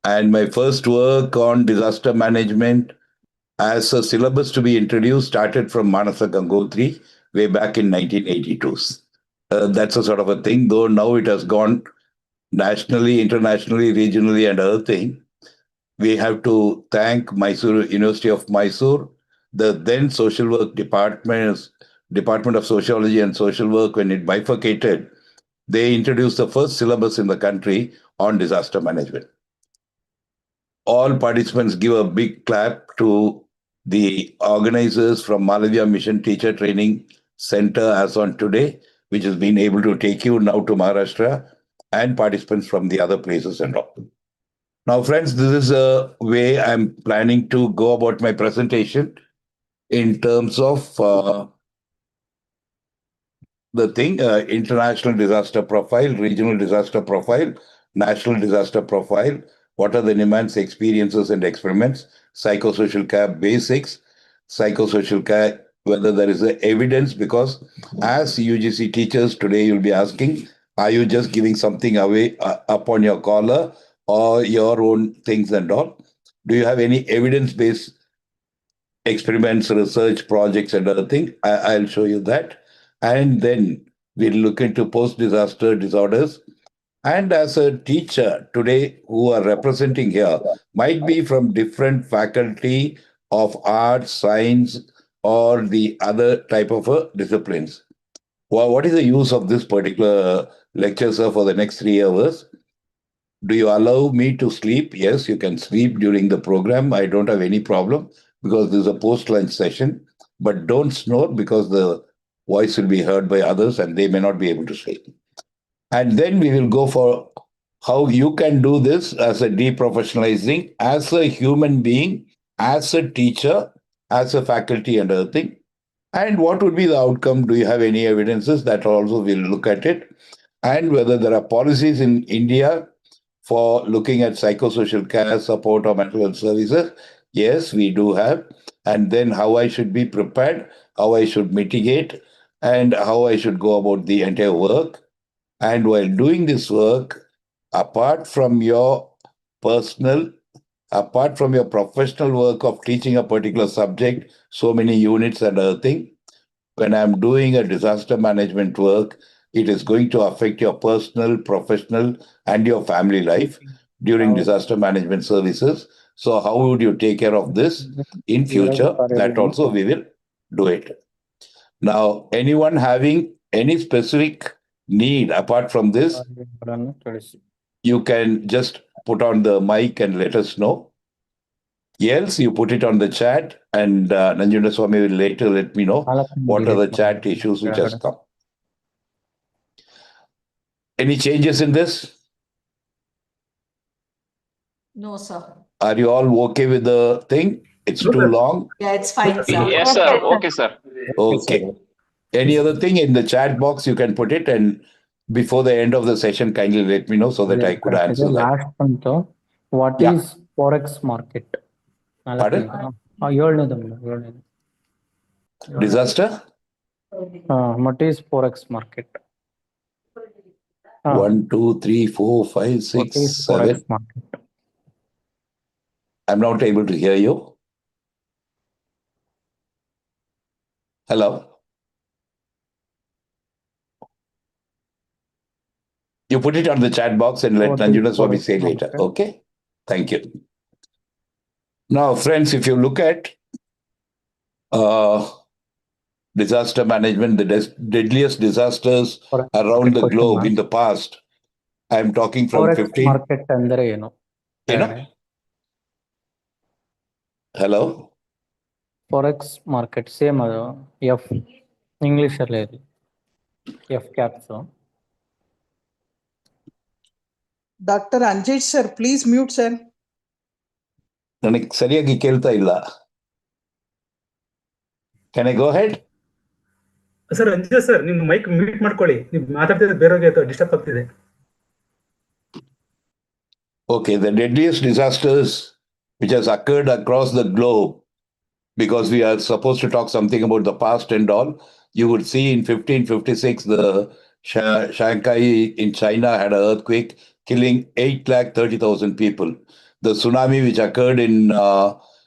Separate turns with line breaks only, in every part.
And my first work on disaster management as a syllabus to be introduced started from Manasa Gangotri way back in 1982. That's a sort of a thing, though now it has gone nationally, internationally, regionally, and other thing. We have to thank Mysore University of Mysore, the then social work Department of Sociology and Social Work, when it bifurcated, they introduced the first syllabus in the country on disaster management. All participants give a big clap to the organizers from Malaviya Mission Teacher Training Center as on today, which has been able to take you now to Maharashtra, and participants from the other places and all. Now, friends, this is a way I'm planning to go about my presentation in terms of the thing, international disaster profile, regional disaster profile, national disaster profile, what are the NIMHANS experiences and experiments, psychosocial care basics, psychosocial care, whether there is a evidence, because as UGC teachers today, you'll be asking, are you just giving something away up on your collar or your own things and all? Do you have any evidence-based experiments, research projects, and other things? I'll show you that. And then we'll look into post-disaster disorders. And as a teacher today who are representing here might be from different faculty of arts, science, or the other type of disciplines. Well, what is the use of this particular lecture, sir, for the next 3 hours? Do you allow me to sleep? Yes, you can sleep during the program. I don't have any problem because this is a post-lunch session. But don't snore because the voice will be heard by others and they may not be able to sleep. And then we will go for how you can do this as a deprofessionalizing, as a human being, as a teacher, as a faculty and other thing. And what would be the outcome? Do you have any evidences? That also we'll look at it. And whether there are policies in India for looking at psychosocial care, support, or mental health services. Yes, we do have. And then how I should be prepared, how I should mitigate, and how I should go about the entire work. And while doing this work, apart from your personal, apart from your professional work of teaching a particular subject, so many units and other thing, when I'm doing a disaster management work, it is going to affect your personal, professional, and your family life during disaster management services. So how would you take care of this in future? That also we will do it. Now, anyone having any specific need apart from this, you can just put on the mic and let us know. Else, you put it on the chat, and Nanjunda Swami will later let me know what are the chat issues which has come. Any changes in this?
No, sir.
Are you all okay with the thing? It's too long?
Yeah, it's fine, sir.
Yes, sir. Okay, sir.
Okay. Any other thing in the chat box, you can put it, and before the end of the session, kindly let me know so that I could answer that.
Last one, sir. What is Forex market?
Pardon? Disaster?
What is Forex market?
1, 2, 3, 4, 5, 6, 7. I'm not able to hear you. Hello? You put it on the chat box and let Nanjuna Swami say later. Okay? Thank you. Now, friends, if you look at disaster management, the deadliest disasters around the globe in the past, I'm talking from 15...
market andre ಏನು?
Hello?
Forex market, same F, English ಅಲ್ಲಿ F caps.
Dr. Anjit sir, please mute sir.
ನನಗೆ ಸರಿಯಾಗಿ ಕೇಳ್ತಾ ಇಲ್ಲ. Can I go ahead?
Sir Anjith sir ನಿಮ್ಮ mic mute ಮಾಡ್ಕೊಳ್ಳಿ, ನೀವು ಮಾತಾಡ್ತಿದ್ರೆ ಬೇರೆಯವರಿಗೆ ಡಿಸ್ಟರ್ಬ್ ಆಗ್ತಿದೆ.
Okay, the deadliest disasters which has occurred across the globe, because we are supposed to talk something about the past and all. You would see in 1556, the Shanghai in China had an earthquake, killing 830,000 people. The tsunami which occurred in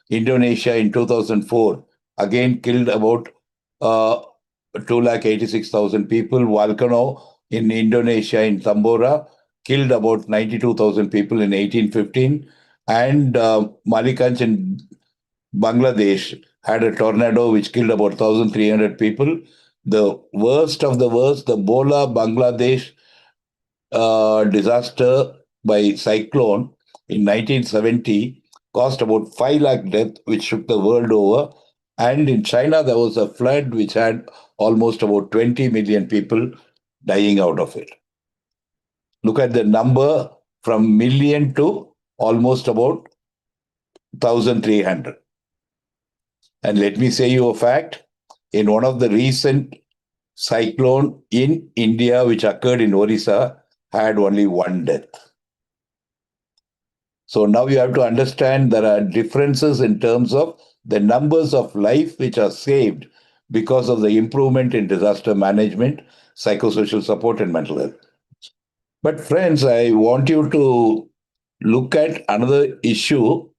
Indonesia in 2004 again killed about 286,000 people. Volcano in Indonesia in Tambora killed about 92,000 people in 1815. And Malikanj in Bangladesh had a tornado which killed about 1,300 people. The worst of the worst, the Bola Bangladesh disaster by cyclone in 1970 caused about 5 lakh deaths, which shook the world over. And in China, there was a flood which had almost about 20 million people dying out of it. Look at the number from million to almost about 1,300. And let me say you a fact. In one of the recent cyclone in India, which occurred in Orissa, had only one death. So now you have to understand there are differences in terms of the numbers of life which are saved because of the improvement in disaster management, psychosocial support, and mental health. But friends, I want you to look at another issue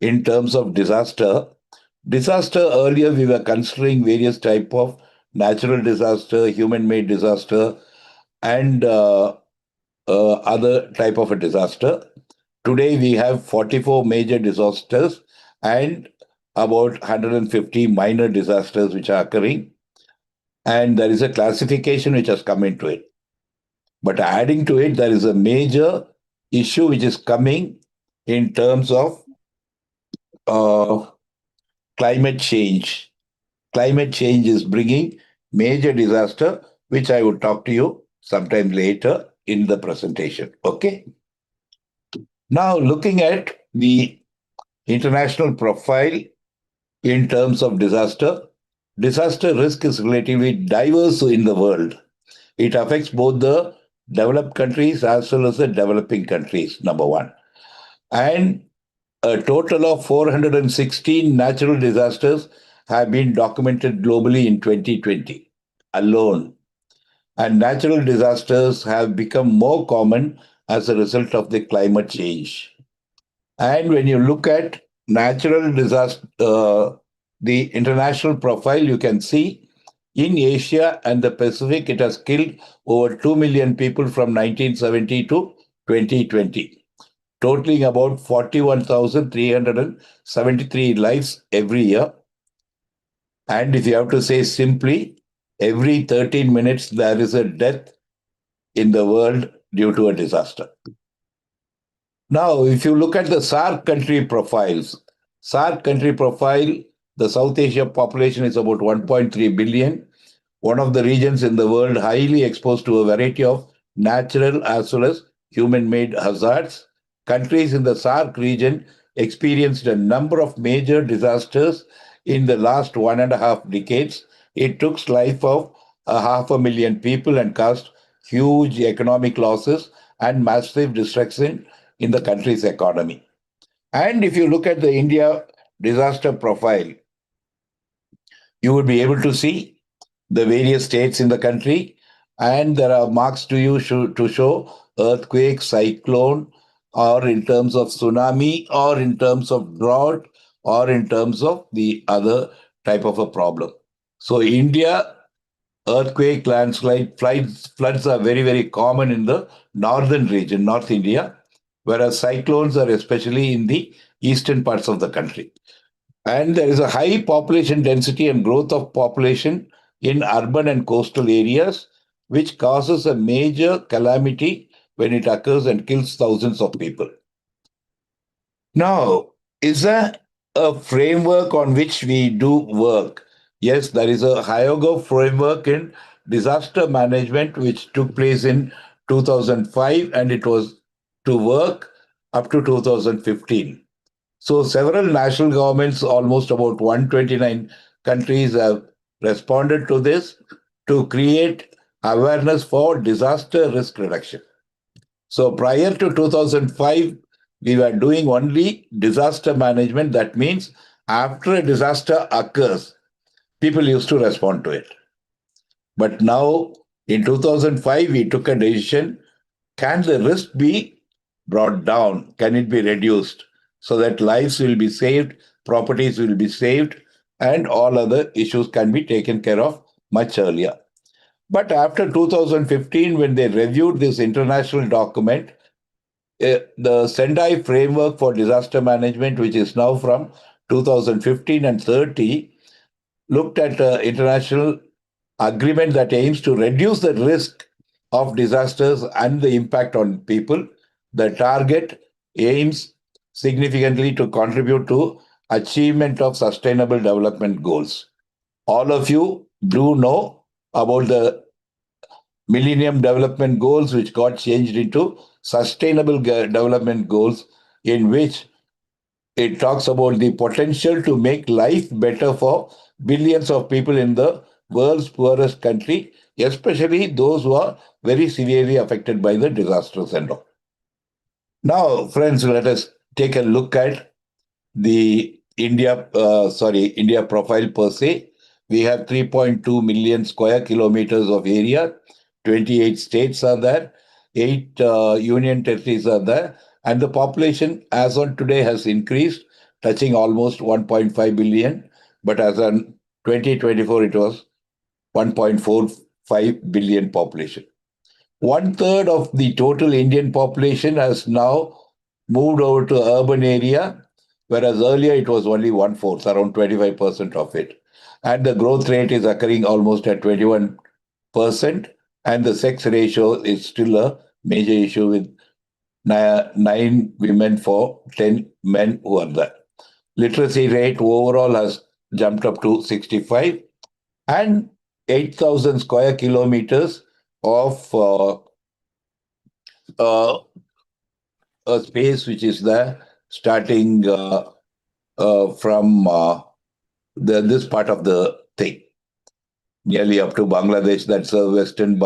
in terms of disaster. Disaster, earlier we were considering various type of natural disaster, human-made disaster, and other type of a disaster. Today we have 44 major disasters and about 150 minor disasters which are occurring. And there is a classification which has come into it. But adding to it, there is a major issue which is coming in terms of climate change. Climate change is bringing major disaster, which I would talk to you sometime later in the presentation. Okay. Now, looking at the international profile in terms of disaster, disaster risk is relatively diverse in the world. It affects both the developed countries as well as the developing countries, number one. And a total of 416 natural disasters have been documented globally in 2020 alone. And natural disasters have become more common as a result of the climate change. And when you look at natural disaster, the international profile, you can see in Asia and the Pacific, it has killed over 2 million people from 1970 to 2020. Totaling about 41,373 lives every year. And if you have to say simply, every 13 minutes there is a death in the world due to a disaster. Now, if you look at the SAARC country profiles, SAARC country profile, the South Asia population is about 1.3 billion. One of the regions in the world highly exposed to a variety of natural as well as human-made hazards. Countries in the SAARC region experienced a number of major disasters in the last 1.5 decades. It took life of 500,000 people and caused huge economic losses and massive destruction in the country's economy. And if you look at the India disaster profile, you would be able to see the various states in the country, and there are marks to you to show earthquake, cyclone, or in terms of tsunami, or in terms of drought, or in terms of the other type of a problem. So India, earthquake, landslide, floods are very, very common in the northern region, North India, whereas cyclones are especially in the eastern parts of the country. And there is a high population density and growth of population in urban and coastal areas, which causes a major calamity when it occurs and kills thousands of people. Now, is there a framework on which we do work? Yes, there is a Hyogo framework in disaster management, which took place in 2005, and it was to work up to 2015. So several national governments, almost about 129 countries, have responded to this to create awareness for disaster risk reduction. So prior to 2005, we were doing only disaster management. That means after a disaster occurs, people used to respond to it. But now in 2005, we took a decision. Can the risk be brought down? Can it be reduced? so that lives will be saved, properties will be saved, and all other issues can be taken care of much earlier. But after 2015, when they reviewed this international document, the Sendai framework for disaster management, which is now from 2015 and 30, looked at international agreement that aims to reduce the risk of disasters and the impact on people. The target aims significantly to contribute to achievement of sustainable development goals. All of you do know about the Millennium Development Goals, which got changed into Sustainable Development Goals, in which it talks about the potential to make life better for billions of people in the world's poorest country, especially those who are very severely affected by the disasters and all. Now, friends, let us take a look at the India profile per se. We have 3.2 million square kilometers of area. 28 states are there. 8 union territories are there. And the population as on today has increased, touching almost 1.5 billion. But as on 2024, it was 1.45 billion population. 1/3 of the total Indian population has now moved over to urban area, whereas earlier it was only 1/4, around 25% of it. And the growth rate is occurring almost at 21%. And the sex ratio is still a major issue with 9 women for 10 men who are there. Literacy rate overall has jumped up to 65, and 8,000 square kilometers of a space which is there, starting from this part of the thing, nearly up to Bangladesh. That's a western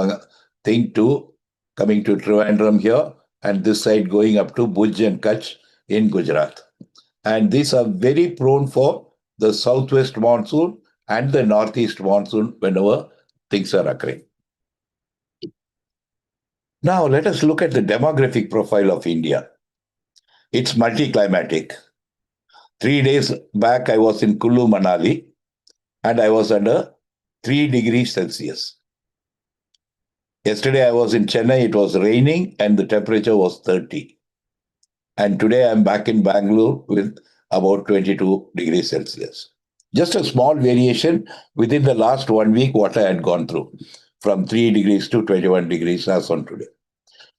thing too, coming to Trivandrum here, and this side going up to Bhuj and Kutch in Gujarat. And these are very prone for the southwest monsoon and the northeast monsoon whenever things are occurring. Now, let us look at the demographic profile of India. It's multi-climatic. 3 days back, I was in Kullu, Manali, and I was under 3 degrees Celsius. Yesterday, I was in Chennai. It was raining, and the temperature was 30. And today, I'm back in Bangalore with about 22 degrees Celsius. Just a small variation within the last 1 week, what I had gone through, from 3 degrees to 21 degrees as on today.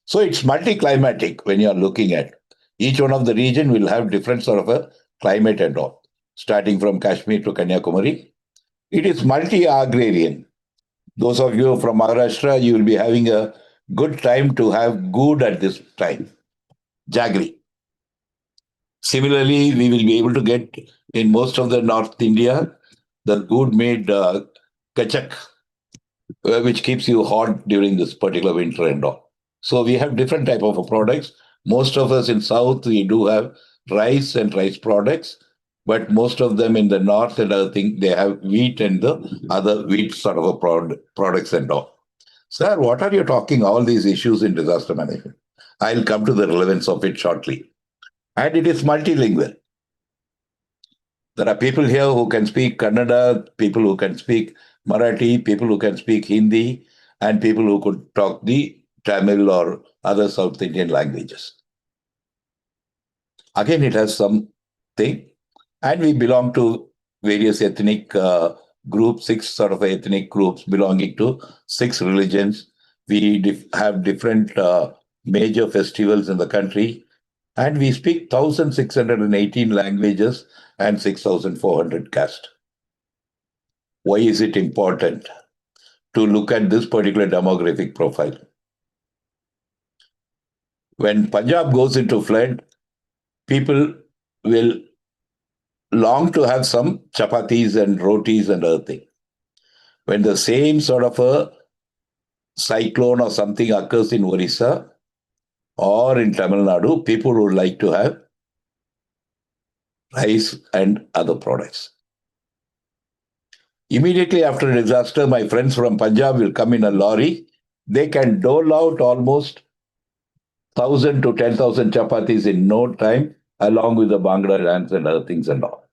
So it's multi-climatic when you're looking at. Each one of the region will have different sort of a climate and all, starting from Kashmir to Kanyakumari. It is multi-agrarian. Those of you from Maharashtra, you will be having a good time to have good at this time. Jaggery. Similarly, we will be able to get in most of the North India, the good made kachak, which keeps you hot during this particular winter and all. So we have different type of products. Most of us in South, we do have rice and rice products, but most of them in the North and other thing, they have wheat and the other wheat sort of a products and all. Sir, what are you talking all these issues in disaster management? I'll come to the relevance of it shortly. And it is multilingual. There are people here who can speak Kannada, people who can speak Marathi, people who can speak Hindi, and people who could talk the Tamil or other South Indian languages. Again, it has something, and we belong to various ethnic groups, 6 sort of ethnic groups belonging to 6 religions. We have different major festivals in the country, and we speak 1,618 languages and 6,400 castes. Why is it important to look at this particular demographic profile? When Punjab goes into flood, people will long to have some chapatis and rotis and other things. When the same sort of a cyclone or something occurs in Orissa or in Tamil Nadu, people would like to have rice and other products. Immediately after a disaster, my friends from Punjab will come in a lorry. They can dole out almost 1,000 to 10,000 chapatis in no time along with the Bhangra dance and other things and all.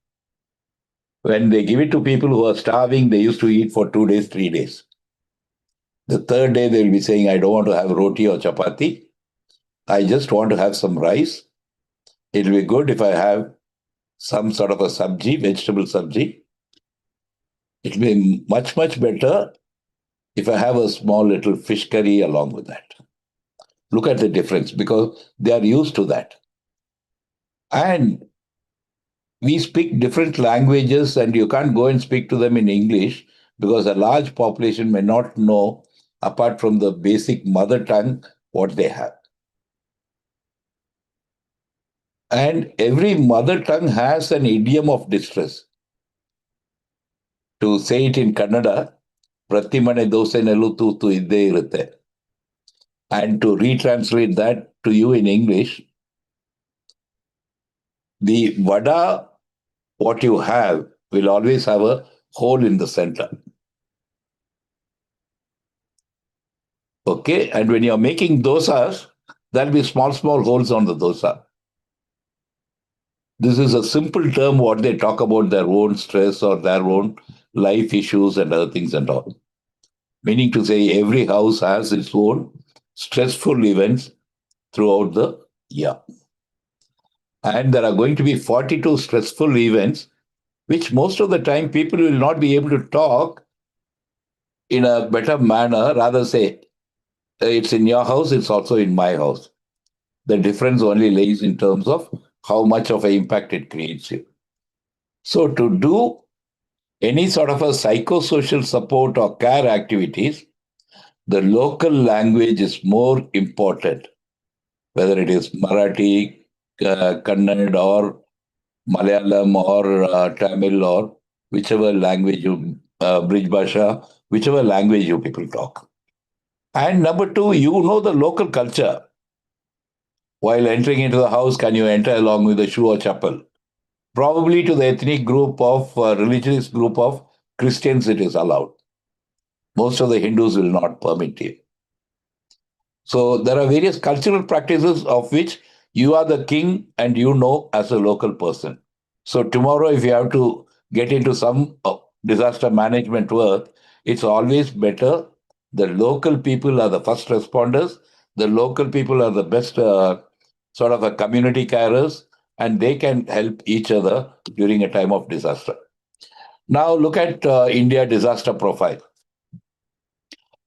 When they give it to people who are starving, they used to eat for 2 days, 3 days. The third day, they will be saying, I don't want to have roti or chapati. I just want to have some rice. It'll be good if I have some sort of a sabji, vegetable sabji. It'll be much, much better if I have a small little fish curry along with that. Look at the difference because they are used to that. And we speak different languages and you can't go and speak to them in English because a large population may not know, apart from the basic mother tongue, what they have. And every mother tongue has an idiom of distress. To say it in Kannada, Pratimane dose nelu tutu idde irutte. And to retranslate that to you in English, the vada, what you have, will always have a hole in the center. Okay, and when you're making dosas, there'll be small, small holes on the dosa. This is a simple term what they talk about their own stress or their own life issues and other things and all. Meaning to say every house has its own stressful events throughout the year. And there are going to be 42 stressful events, which most of the time people will not be able to talk in a better manner, rather say, it's in your house, it's also in my house. The difference only lays in terms of how much of an impact it creates you. So to do any sort of a psychosocial support or care activities, the local language is more important, whether it is Marathi, Kannada or Malayalam or Tamil or whichever language you, Brij Bhasha, whichever language you people talk. And number two, you know the local culture. While entering into the house, can you enter along with a shoe or chappal? Probably to the ethnic group of, religious group of Christians, it is allowed. Most of the Hindus will not permit you. So there are various cultural practices of which you are the king and you know as a local person. So tomorrow, if you have to get into some disaster management work, it's always better. The local people are the first responders. The local people are the best sort of a community carers, and they can help each other during a time of disaster. Now look at India disaster profile.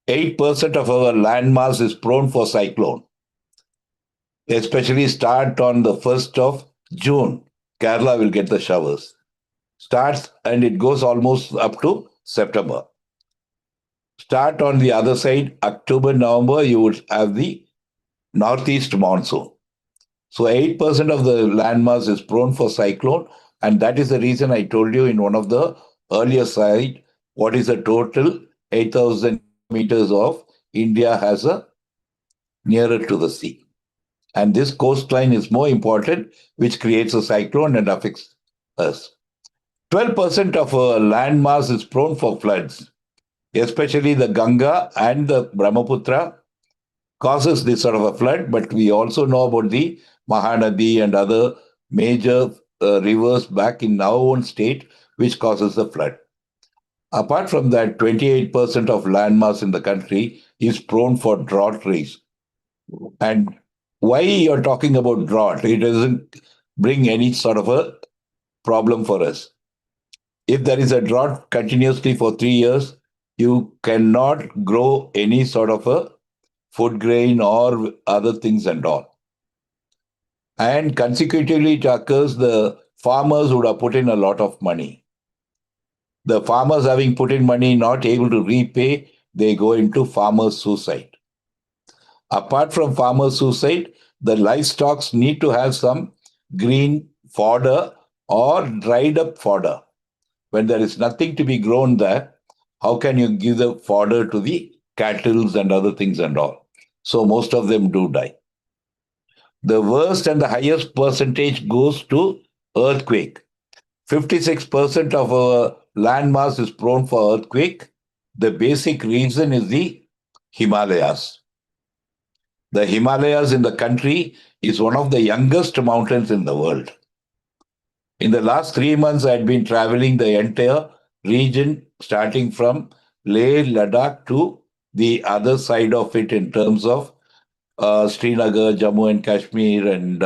8% of our landmass is prone for cyclone. Especially start on the 1st of June. Kerala will get the showers. Starts and it goes almost up to September. Start on the other side, October, November, you would have the northeast monsoon. So 8% of the landmass is prone for cyclone. And that is the reason I told you in one of the earlier slide, what is the total 8,000 meters of India has a nearer to the sea. And this coastline is more important, which creates a cyclone and affects us. 12% of our landmass is prone for floods, especially the Ganga and the Brahmaputra causes this sort of a flood, but we also know about the Mahanadi and other major rivers back in our own state, which causes the flood. Apart from that, 28% of landmass in the country is prone for drought risk. And why you're talking about drought? It doesn't bring any sort of a problem for us. If there is a drought continuously for 3 years, you cannot grow any sort of a food grain or other things and all. And consecutively it occurs, the farmers would have put in a lot of money. The farmers having put in money, not able to repay, they go into farmer suicide. Apart from farmer suicide, the livestock need to have some green fodder or dried up fodder. When there is nothing to be grown there, how can you give the fodder to the cattle and other things and all? So most of them do die. The worst and the highest percentage goes to earthquake. 56% of our landmass is prone for earthquake. The basic reason is the Himalayas. The Himalayas in the country is one of the youngest mountains in the world. In the last 3 months, I had been traveling the entire region, starting from Leh, Ladakh to the other side of it in terms of Srinagar, Jammu and Kashmir, and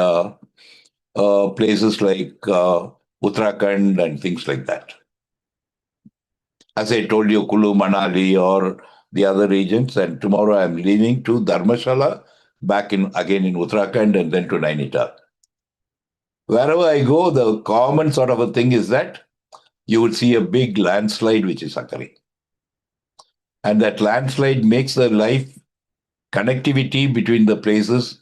places like Uttarakhand and things like that. As I told you, Kulu, Manali, or the other regions, and tomorrow I'm leaving to Dharmashala, back again in Uttarakhand, and then to Nainital. Wherever I go, the common sort of a thing is that you will see a big landslide which is occurring. And that landslide makes the life connectivity between the places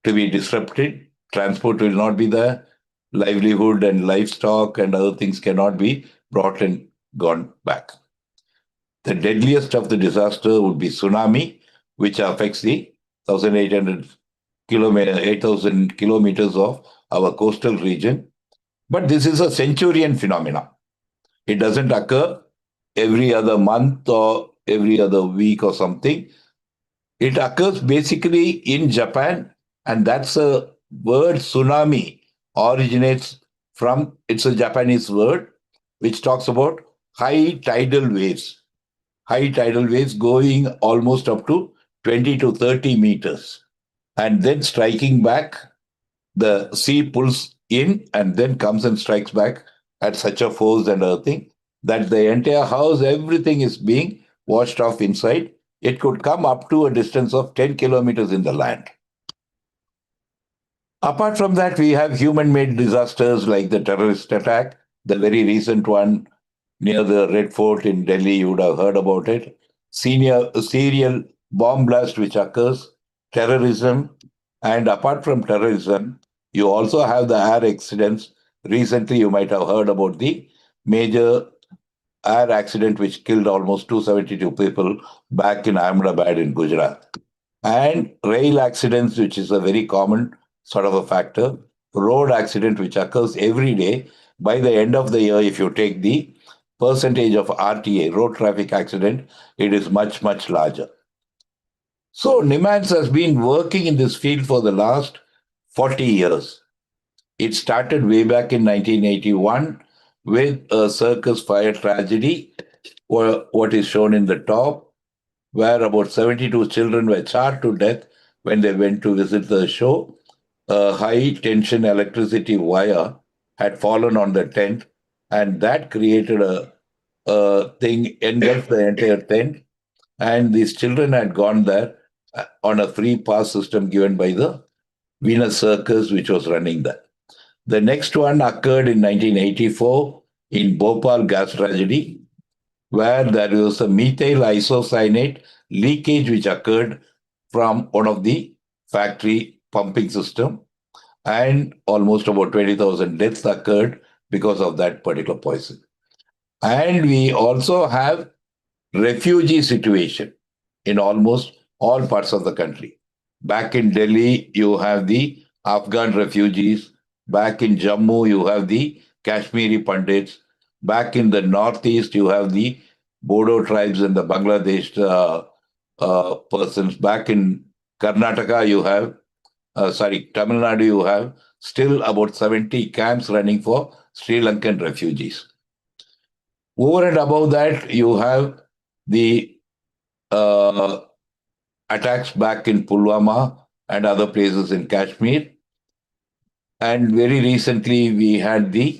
to be disrupted. Transport will not be there. Livelihood and livestock and other things cannot be brought and gone back. The deadliest of the disaster would be tsunami, which affects the 1,800 8,000 kilometers of our coastal region. But this is a centurion phenomenon. It doesn't occur every other month or every other week or something. It occurs basically in Japan, and that's a word tsunami originates from, it's a Japanese word which talks about high tidal waves. High tidal waves going almost up to 20 to 30 meters. And then striking back, the sea pulls in and then comes and strikes back at such a force and other thing that the entire house, everything is being washed off inside. It could come up to a distance of 10 kilometers in the land. Apart from that, we have human-made disasters like the terrorist attack, the very recent one near the Red Fort in Delhi, you would have heard about it. Serial bomb blast which occurs, terrorism, and apart from terrorism, you also have the air accidents. Recently, you might have heard about the major air accident which killed almost 272 people back in Ahmedabad in Gujarat. And rail accidents, which is a very common sort of a factor. Road accident, which occurs every day. By the end of the year, if you take the percentage of RTA, road traffic accident, it is much, much larger. So NIMHANS has been working in this field for the last 40 years. It started way back in 1981 with a circus fire tragedy, what is shown in the top, where about 72 children were charred to death when they went to visit the show. A high tension electricity wire had fallen on the tent, and that created a thing, engulfed the entire tent. And these children had gone there on a free pass system given by the Venus Circus, which was running there. The next one occurred in 1984 in Bhopal gas tragedy, where there was a methyl isocyanate leakage which occurred from one of the factory pumping system, and almost about 20,000 deaths occurred because of that particular poison. And we also have refugee situation in almost all parts of the country. Back in Delhi, you have the Afghan refugees. Back in Jammu, you have the Kashmiri Pandits. Back in the northeast, you have the Bodo tribes and the Bangladesh persons. Back in Karnataka, you have, Tamil Nadu, you have still about 70 camps running for Sri Lankan refugees. Over and above that, you have the attacks back in Pulwama and other places in Kashmir. And very recently, we had the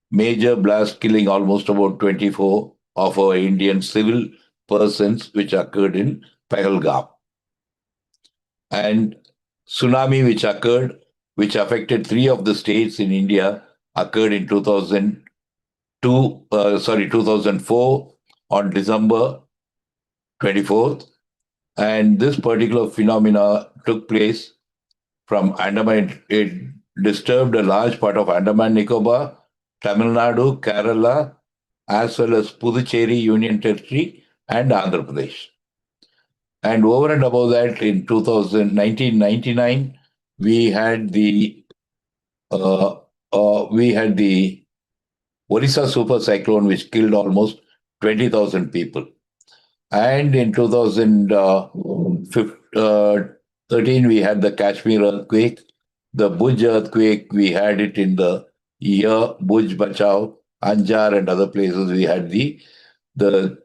major blast killing almost about 24 of our Indian civil persons, which occurred in Pahalgam. And tsunami, which occurred, which affected 3 of the states in India, occurred in 2004 on December 24th. And this particular phenomena took place from Andaman. It disturbed a large part of Andaman Nicobar, Tamil Nadu, Kerala, as well as Puducherry Union Territory and Andhra Pradesh. And over and above that, in 1999, we had the Orissa super cyclone, which killed almost 20,000 people. And in 2013, 13, we had the Kashmir earthquake. The Bhuj earthquake, we had it in the year Bhuj Bachao, Anjar, and other places. We had the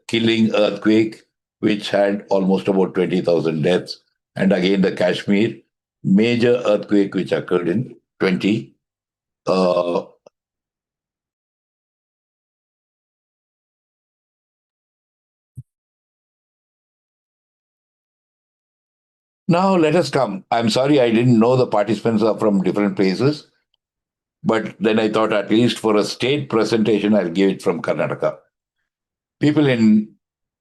killing earthquake, which had almost about 20,000 deaths. And again, the Kashmir major earthquake, which occurred in 20. Now let us come. I'm sorry, I didn't know the participants are from different places, but then I thought at least for a state presentation, I'll give it from Karnataka. People in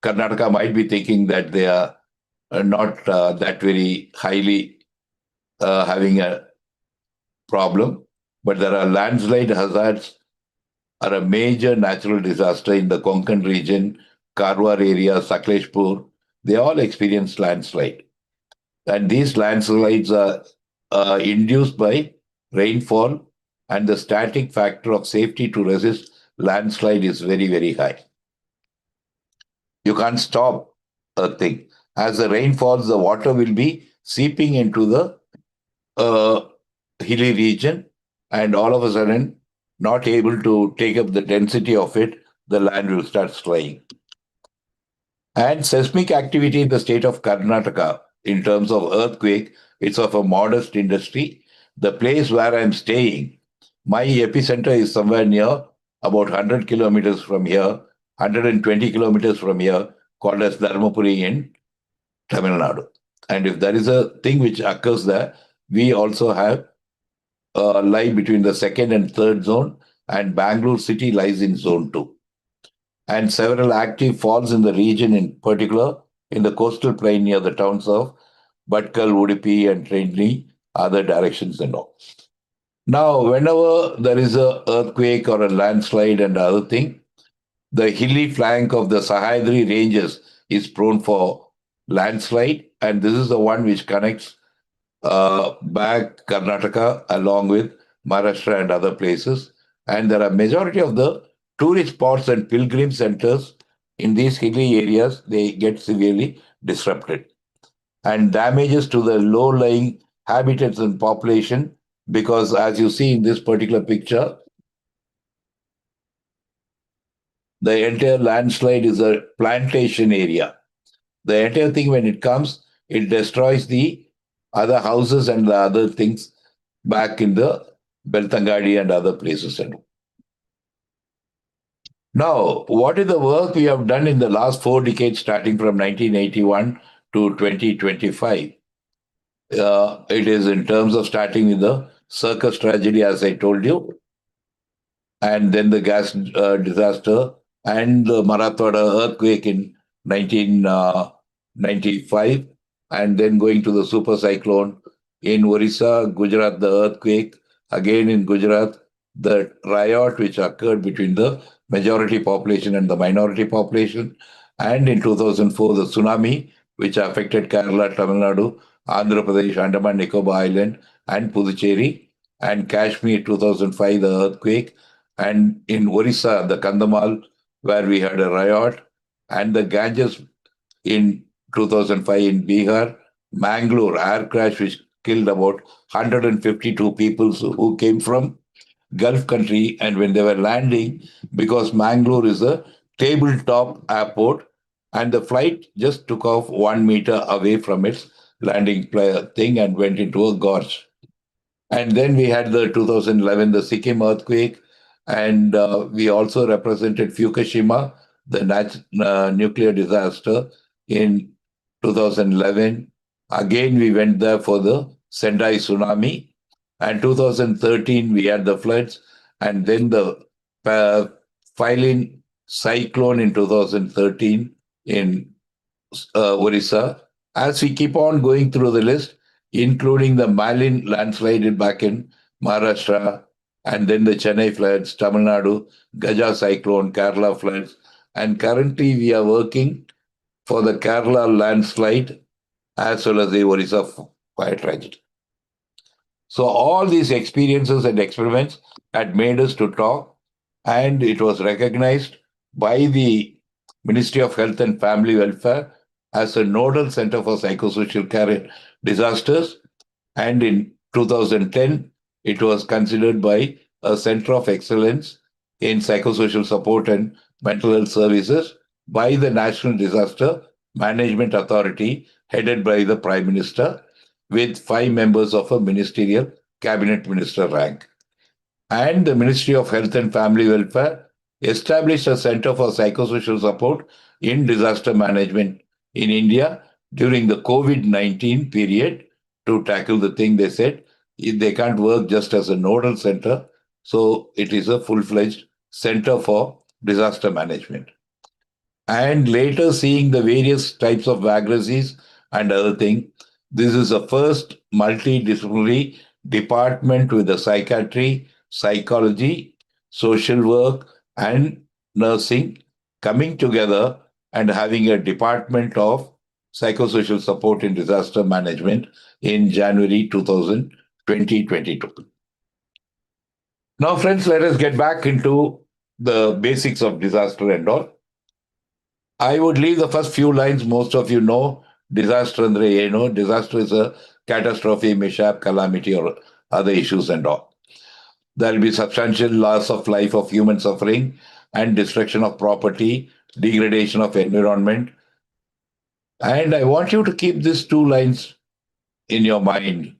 Karnataka might be thinking that they are not that very highly having a problem, but there are landslide hazards are a major natural disaster in the Konkan region, Karwar area, Sakleshpur. They all experience landslide. And these landslides are induced by rainfall, and the static factor of safety to resist landslide is very, very high. You can't stop a thing. As the rain falls, the water will be seeping into the hilly region, and all of a sudden, not able to take up the density of it, the land will start sliding. And seismic activity in the state of Karnataka, in terms of earthquake, it's of a modest industry. The place where I'm staying, my epicenter is somewhere near about 100 kilometers from here, 120 kilometers from here, called as Dharmapuri in Tamil Nadu. And if there is a thing which occurs there, we also have lie between the second and third zone, and Bangalore city lies in zone 2. And several active falls in the region, in particular in the coastal plain near the towns of Bhatkal, Udupi, and Trendni, other directions and all. Now, whenever there is an earthquake or a landslide and other thing, the hilly flank of the Sahyadri ranges is prone for landslide, and this is the one which connects back Karnataka along with Maharashtra and other places. And there are majority of the tourist spots and pilgrim centers in these hilly areas, they get severely disrupted. And damages to the low-lying habitats and population, because as you see in this particular picture, the entire landslide is a plantation area. The entire thing, when it comes, it destroys the other houses and the other things back in the Beltangadi and other places. Now, what is the work we have done in the last 4 decades, starting from 1981 to 2025? It is in terms of starting with the circus tragedy, as I told you, and then the gas disaster and the Marathwada earthquake in 1995, and then going to the super cyclone in Orissa, Gujarat, the earthquake, again in Gujarat, the riot which occurred between the majority population and the minority population, and in 2004, the tsunami which affected Kerala, Tamil Nadu, Andhra Pradesh, Andaman Nicobar Island, and Puducherry, and Kashmir 2005, the earthquake, and in Orissa, the Kandhamal, where we had a riot, and the Ganges in 2005 in Bihar, Mangalore air crash which killed about 152 people who came from Gulf country, and when they were landing, because Mangalore is a tabletop airport, and the flight just took off 1 meter away from its landing thing and went into a gorge. And then we had the 2011, the Sikkim earthquake, and we also represented Fukushima, the nuclear disaster in 2011. Again, we went there for the Sendai tsunami. And 2013, we had the floods, and then the Philin cyclone in 2013 in Orissa. As we keep on going through the list, including the Malin landslide back in Maharashtra, and then the Chennai floods, Tamil Nadu, Gaja cyclone, Kerala floods, and currently we are working for the Kerala landslide as well as the Orissa fire tragedy. So all these experiences and experiments had made us to talk, and it was recognized by the Ministry of Health and Family Welfare as a nodal center for psychosocial care in disasters. And in 2010, it was considered by a Center of Excellence in Psychosocial Support and Mental Health Services by the National Disaster Management Authority, headed by the Prime Minister, with 5 members of a ministerial cabinet minister rank. And the Ministry of Health and Family Welfare established a Center for Psychosocial Support in Disaster Management in India during the COVID-19 period to tackle the thing. They said they can't work just as a nodal center, so it is a full-fledged Center for Disaster Management. And later, seeing the various types of vagaries and other things, this is the first multidisciplinary department with the psychiatry, psychology, social work, and nursing coming together and having a department of psychosocial support in disaster management in January 2022. Now, friends, let us get back into the basics of disaster and all. I would leave the first few lines. Most of you know disaster andre eno. Disaster is a catastrophe, mishap, calamity, or other issues and all. There will be substantial loss of life, of human suffering, and destruction of property, degradation of environment. And I want you to keep these 2 lines in your mind.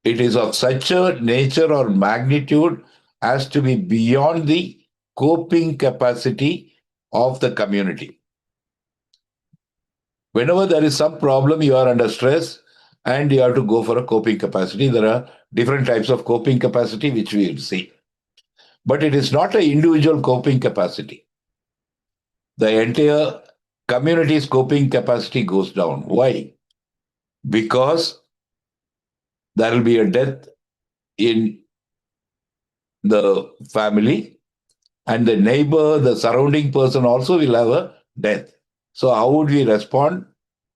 It is of such a nature or magnitude as to be beyond the coping capacity of the community. Whenever there is some problem, you are under stress and you have to go for a coping capacity. There are different types of coping capacity which we will see. But it is not an individual coping capacity. The entire community's coping capacity goes down. Why? Because there will be a death in the family, and the neighbor, the surrounding person also will have a death. So how would we respond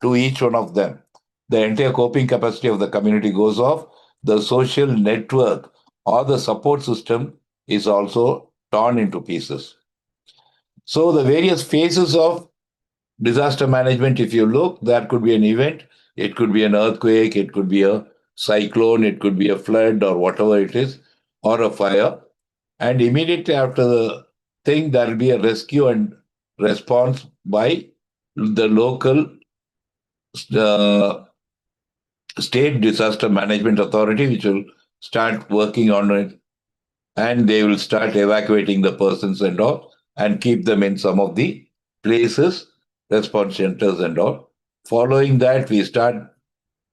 to each one of them? The entire coping capacity of the community goes off. The social network or the support system is also torn into pieces. So the various phases of disaster management, if you look, there could be an event, it could be an earthquake, it could be a cyclone, it could be a flood or whatever it is, or a fire. And immediately after the thing, there will be a rescue and response by the local state disaster management authority, which will start working on it. And they will start evacuating the persons and all and keep them in some of the places, response centers and all. Following that, we start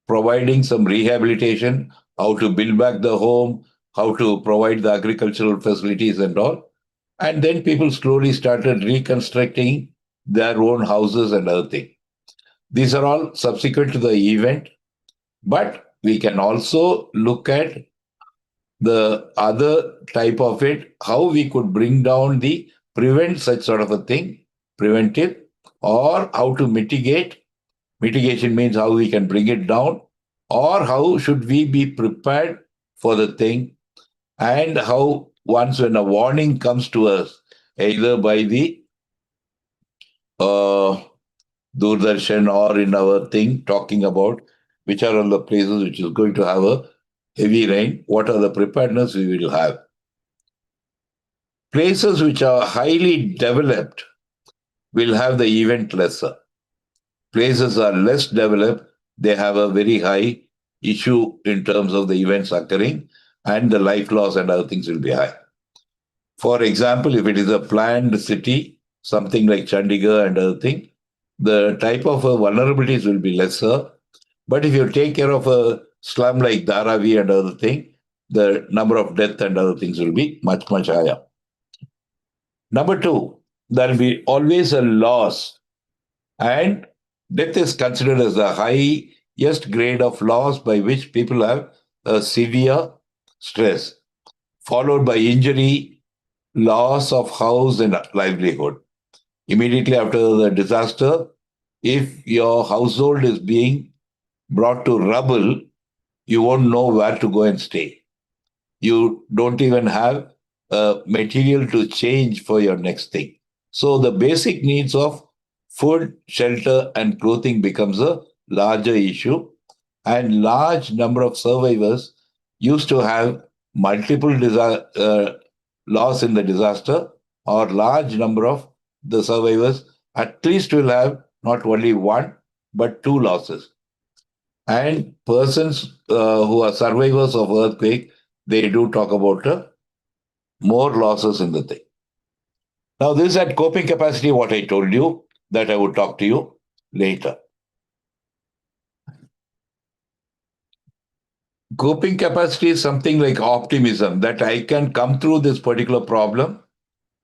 providing some rehabilitation, how to build back the home, how to provide the agricultural facilities and all. And then people slowly started reconstructing their own houses and other things. These are all subsequent to the event, but we can also look at the other type of it, how we could bring down prevent such sort of a thing, preventive, or how to mitigate. Mitigation means how we can bring it down, or how should we be prepared for the thing, and how once when a warning comes to us, either by the Doordarshan or in our thing, talking about which are all the places which is going to have a heavy rain, what are the preparedness we will have. Places which are highly developed will have the event lesser. Places are less developed, they have a very high issue in terms of the events occurring, and the life loss and other things will be high. For example, if it is a planned city, something like Chandigarh and other thing, the type of vulnerabilities will be lesser. But if you take care of a slum like Dharavi and other thing, the number of death and other things will be much, much higher. Number 2, there will be always a loss, and death is considered as the highest grade of loss by which people have a severe stress, followed by injury, loss of house and livelihood. Immediately after the disaster, if your household is being brought to rubble, you won't know where to go and stay. You don't even have material to change for your next thing. So the basic needs of food, shelter, and clothing becomes a larger issue, and large number of survivors used to have multiple loss in the disaster, or large number of the survivors at least will have not only one but two losses. And persons who are survivors of earthquake, they do talk about more losses in the thing. Now, this at coping capacity, what I told you, that I would talk to you later. Coping capacity is something like optimism, that I can come through this particular problem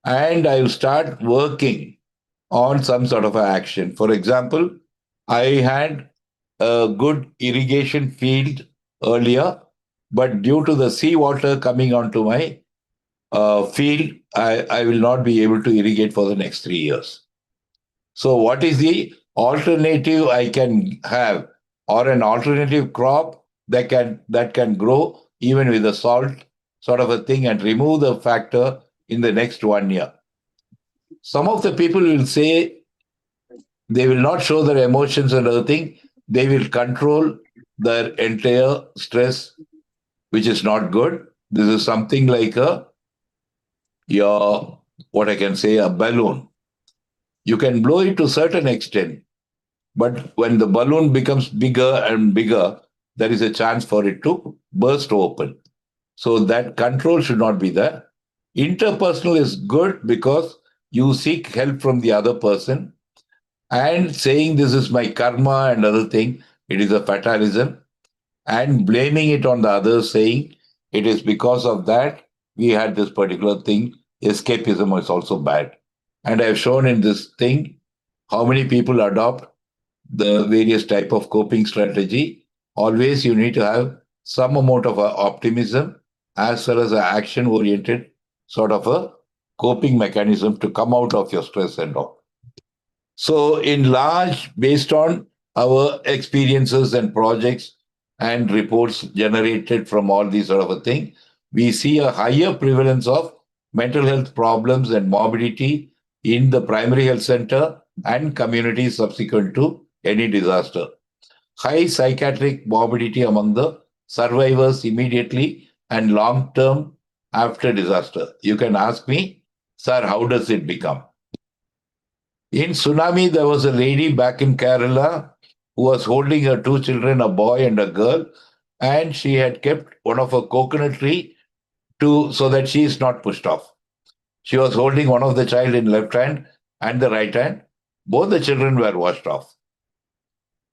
and I will start working on some sort of action. For example, I had a good irrigation field earlier, but due to the seawater coming onto my field, I will not be able to irrigate for the next 3 years. So what is the alternative I can have, or an alternative crop that can grow even with a salt sort of a thing and remove the factor in the next 1 year? Some of the people will say they will not show their emotions and other thing. They will control their entire stress, which is not good. This is something like what I can say, a balloon. You can blow it to a certain extent, but when the balloon becomes bigger and bigger, there is a chance for it to burst open. So that control should not be there. Interpersonal is good because you seek help from the other person, and saying this is my karma and other thing, it is a fatalism, and blaming it on the others, saying it is because of that we had this particular thing. Escapism is also bad. And I have shown in this thing how many people adopt the various type of coping strategy. Always you need to have some amount of optimism as well as an action-oriented sort of a coping mechanism to come out of your stress and all. So in large, based on our experiences and projects and reports generated from all these sort of a thing, we see a higher prevalence of mental health problems and morbidity in the primary health center and communities subsequent to any disaster. High psychiatric morbidity among the survivors immediately and long term after disaster. You can ask me, sir, how does it become? In tsunami, there was a lady back in Kerala who was holding her two children, a boy and a girl, and she had kept one of a coconut tree so that she is not pushed off. She was holding one of the child in left hand and the right hand. Both the children were washed off.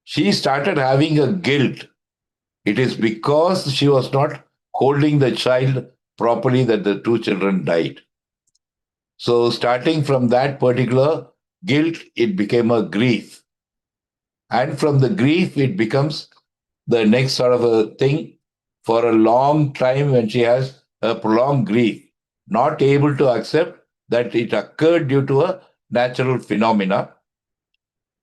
She started having a guilt. It is because she was not holding the child properly that the two children died. So starting from that particular guilt, it became a grief. And from the grief, it becomes the next sort of a thing for a long time when she has a prolonged grief, not able to accept that it occurred due to a natural phenomena.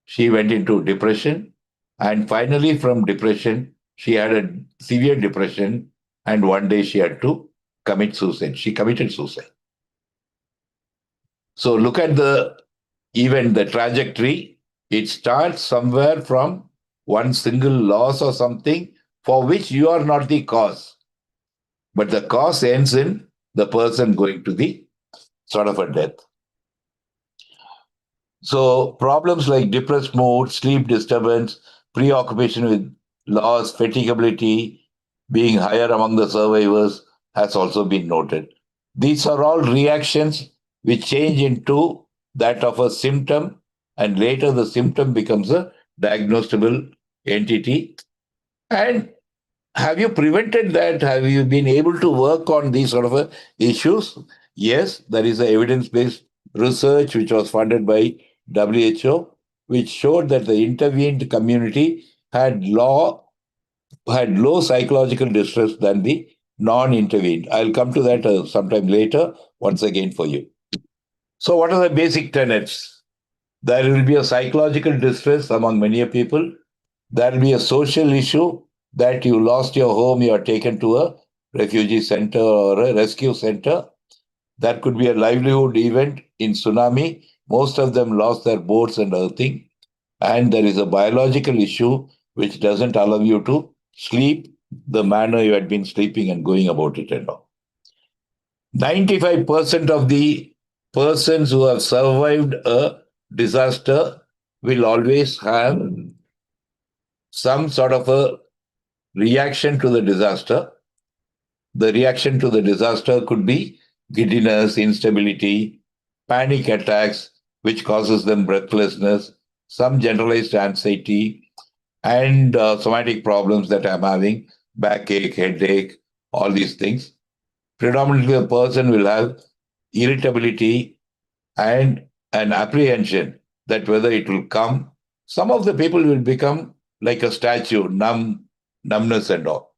She went into depression, and finally from depression, she had a severe depression, and one day she had to commit suicide. She committed suicide. So look at the event, the trajectory. It starts somewhere from one single loss or something for which you are not the cause. But the cause ends in the person going to the sort of a death. So problems like depressed mood, sleep disturbance, preoccupation with loss, fatigability being higher among the survivors has also been noted. These are all reactions which change into that of a symptom, and later the symptom becomes a diagnosable entity. And have you prevented that? Have you been able to work on these sort of issues? Yes, there is a evidence-based research which was funded by WHO, which showed that the intervened community had low psychological distress than the non-intervened. I'll come to that sometime later, once again for you. So what are the basic tenets? There will be a psychological distress among many people. There will be a social issue that you lost your home, you are taken to a refugee center or a rescue center. That could be a livelihood event. In tsunami, most of them lost their boats and other things. And there is a biological issue which doesn't allow you to sleep the manner you had been sleeping and going about it and all. 95% of the persons who have survived a disaster will always have some sort of a reaction to the disaster. The reaction to the disaster could be giddiness, instability, panic attacks, which causes them breathlessness, some generalized anxiety, and somatic problems that I'm having, backache, headache, all these things. Predominantly, the person will have irritability and an apprehension that whether it will come. Some of the people will become like a statue, numbness and all.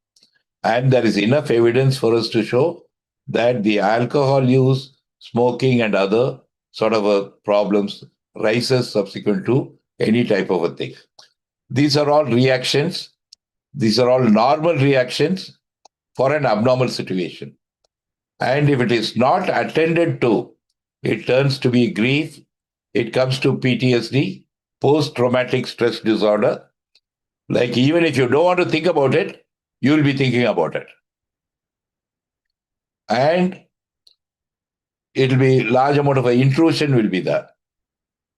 And there is enough evidence for us to show that the alcohol use, smoking, and other sort of problems rises subsequent to any type of a thing. These are all reactions. These are all normal reactions for an abnormal situation. And if it is not attended to, it turns to be grief. It comes to PTSD, post-traumatic stress disorder. Like even if you don't want to think about it, you will be thinking about it. And it will be large amount of intrusion will be there.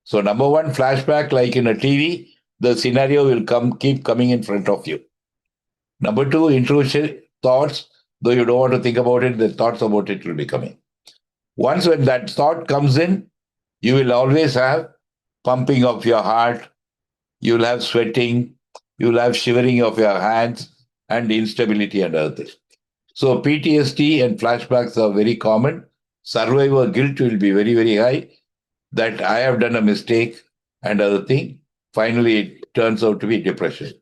So number one, flashback, like in a TV, the scenario will keep coming in front of you. Number two, intrusion, thoughts, though you don't want to think about it, the thoughts about it will be coming. Once when that thought comes in, you will always have pumping of your heart, you will have sweating, you will have shivering of your hands and instability and other things. So PTSD and flashbacks are very common. Survivor guilt will be very, very high that I have done a mistake and other thing. Finally, it turns out to be depression.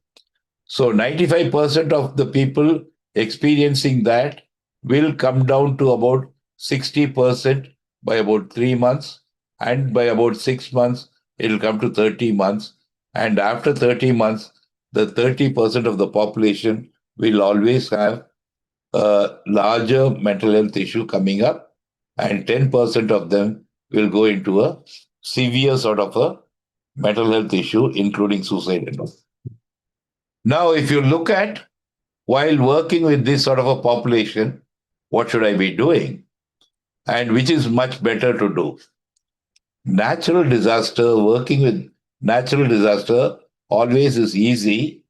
So 95% of the people experiencing that will come down to about 60% by about 3 months, and by about 6 months, it will come to 30 months. And after 30 months, the 30% of the population will always have a larger mental health issue coming up, and 10% of them will go into a severe sort of a mental health issue, including suicide and all. Now, if you look at while working with this sort of a population, what should I be doing? And which is much better to do? Natural disaster, working with natural disaster always is easy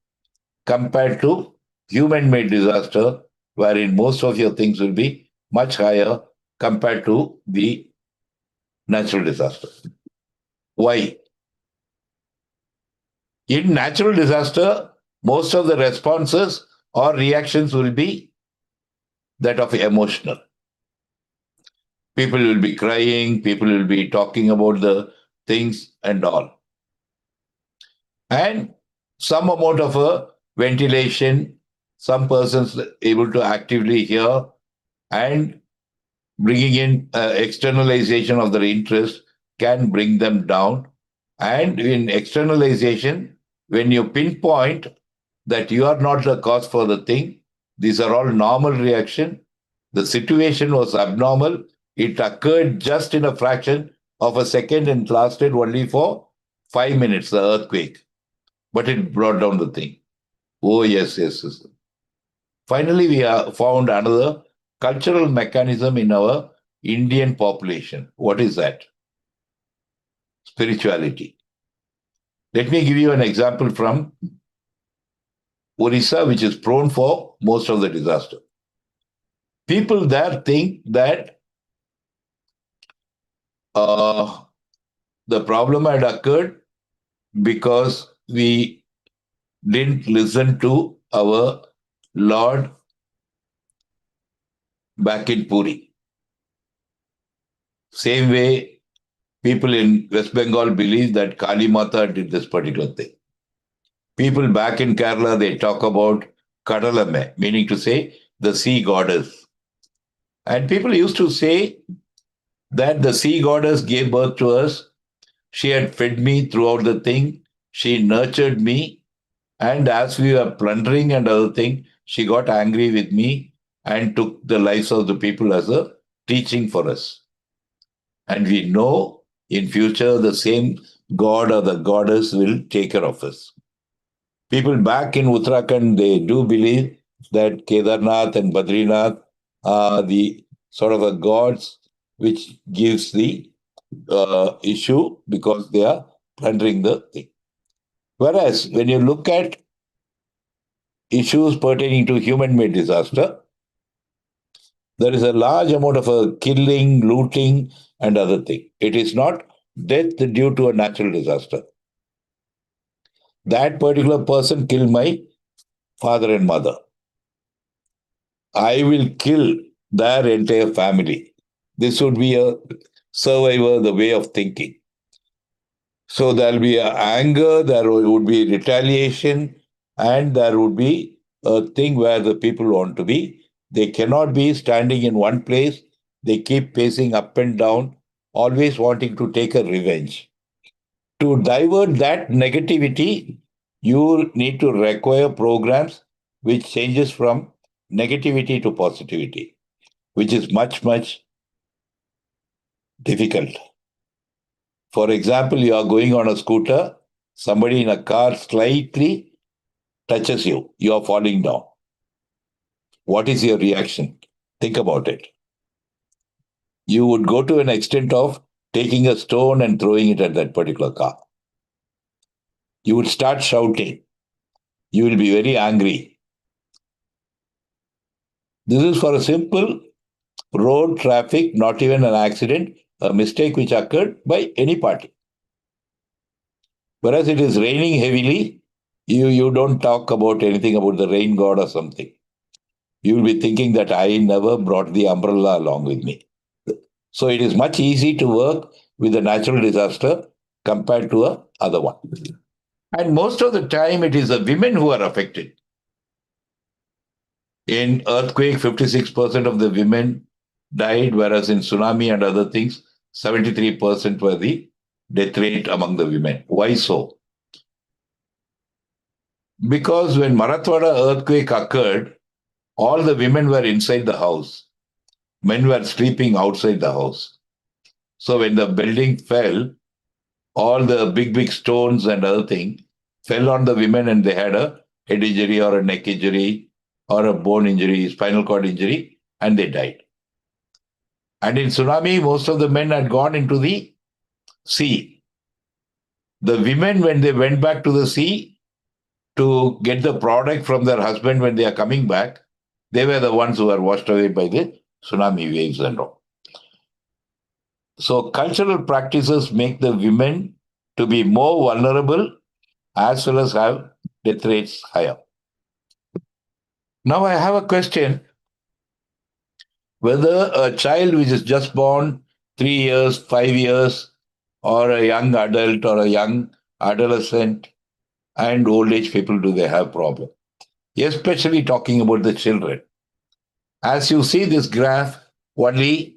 compared to human-made disaster, wherein most of your things will be much higher compared to the natural disaster. Why? In natural disaster, most of the responses or reactions will be that of emotional. People will be crying, people will be talking about the things and all. And some amount of a ventilation, some persons able to actively hear, and bringing in externalization of their interest can bring them down. And in externalization, when you pinpoint that you are not the cause for the thing, these are all normal reaction. The situation was abnormal. It occurred just in a fraction of a second and lasted only for 5 minutes, the earthquake. But it brought down the thing. Oh, yes. Finally, we have found another cultural mechanism in our Indian population. What is that? Spirituality. Let me give you an example from Orissa, which is prone for most of the disaster. People there think that the problem had occurred because we didn't listen to our Lord back in Puri. Same way, people in West Bengal believe that Kali Mata did this particular thing. People back in Kerala, they talk about Kadalamme, meaning to say the sea goddess. And people used to say that the sea goddess gave birth to us. She had fed me throughout the thing. She nurtured me. And as we were plundering and other thing, she got angry with me and took the lives of the people as a teaching for us. And we know in future the same god or the goddess will take care of us. People back in Uttarakhand, they do believe that Kedarnath and Badrinath are the sort of a gods which gives the issue because they are plundering the thing. Whereas when you look at issues pertaining to human-made disaster, there is a large amount of killing, looting, and other thing. It is not death due to a natural disaster. That particular person killed my father and mother. I will kill their entire family. This would be a survivor, the way of thinking. So there'll be anger, there would be retaliation, and there would be a thing where the people want to be. They cannot be standing in one place. They keep pacing up and down, always wanting to take a revenge. To divert that negativity, you need to require programs which changes from negativity to positivity, which is much, much difficult. For example, you are going on a scooter, somebody in a car slightly touches you, you are falling down. What is your reaction? Think about it. You would go to an extent of taking a stone and throwing it at that particular car. You would start shouting. You will be very angry. This is for a simple road traffic, not even an accident, a mistake which occurred by any party. Whereas it is raining heavily, you don't talk about anything about the rain god or something. You will be thinking that I never brought the umbrella along with me. So it is much easy to work with a natural disaster compared to a other one. And most of the time, it is the women who are affected. In earthquake, 56% of the women died, whereas in tsunami and other things, 73% were the death rate among the women. Why so? Because when Marathwada earthquake occurred, all the women were inside the house. Men were sleeping outside the house. So when the building fell, all the big stones and other things fell on the women and they had a head injury or a neck injury or a bone injury, spinal cord injury, and they died. And in tsunami, most of the men had gone into the sea. The women, when they went back to the sea to get the product from their husband when they are coming back, they were the ones who were washed away by the tsunami waves and all. So cultural practices make the women to be more vulnerable as well as have death rates higher. Now I have a question. Whether a child which is just born 3 years, 5 years, or a young adult or a young adolescent and old age people, do they have problem? Especially talking about the children. As you see this graph, only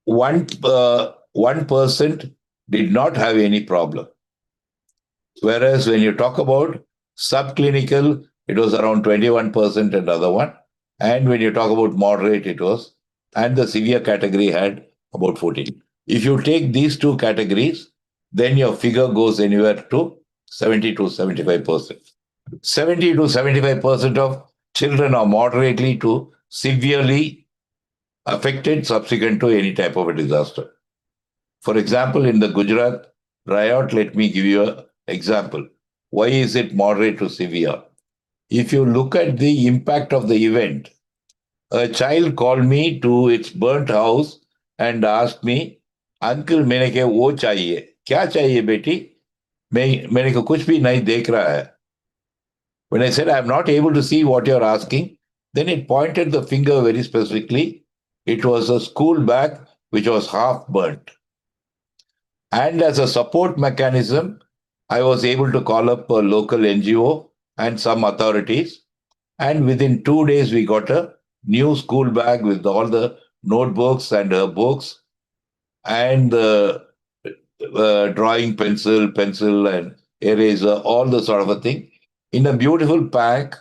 1% did not have any problem. Whereas when you talk about subclinical, it was around 21% and other one. And when you talk about moderate, it was, and the severe category had about 14. If you take these two categories, then your figure goes anywhere to 70 to 75%. 70 to 75% of children are moderately to severely affected subsequent to any type of a disaster. For example, in the Gujarat riot, let me give you an example. Why is it moderate to severe? If you look at the impact of the event, a child called me to its burnt house and asked me, Uncle, मैंने क्या वो चाहिए? क्या चाहिए बेटी? मैंने कहा कुछ भी नहीं देख रहा है. When I said I am not able to see what you are asking, then it pointed the finger very specifically. It was a school bag which was half burnt. And as a support mechanism, I was able to call up a local NGO and some authorities. And within 2 days, we got a new school bag with all the notebooks and books and the drawing pencil and eraser, all the sort of a thing. In a beautiful pack,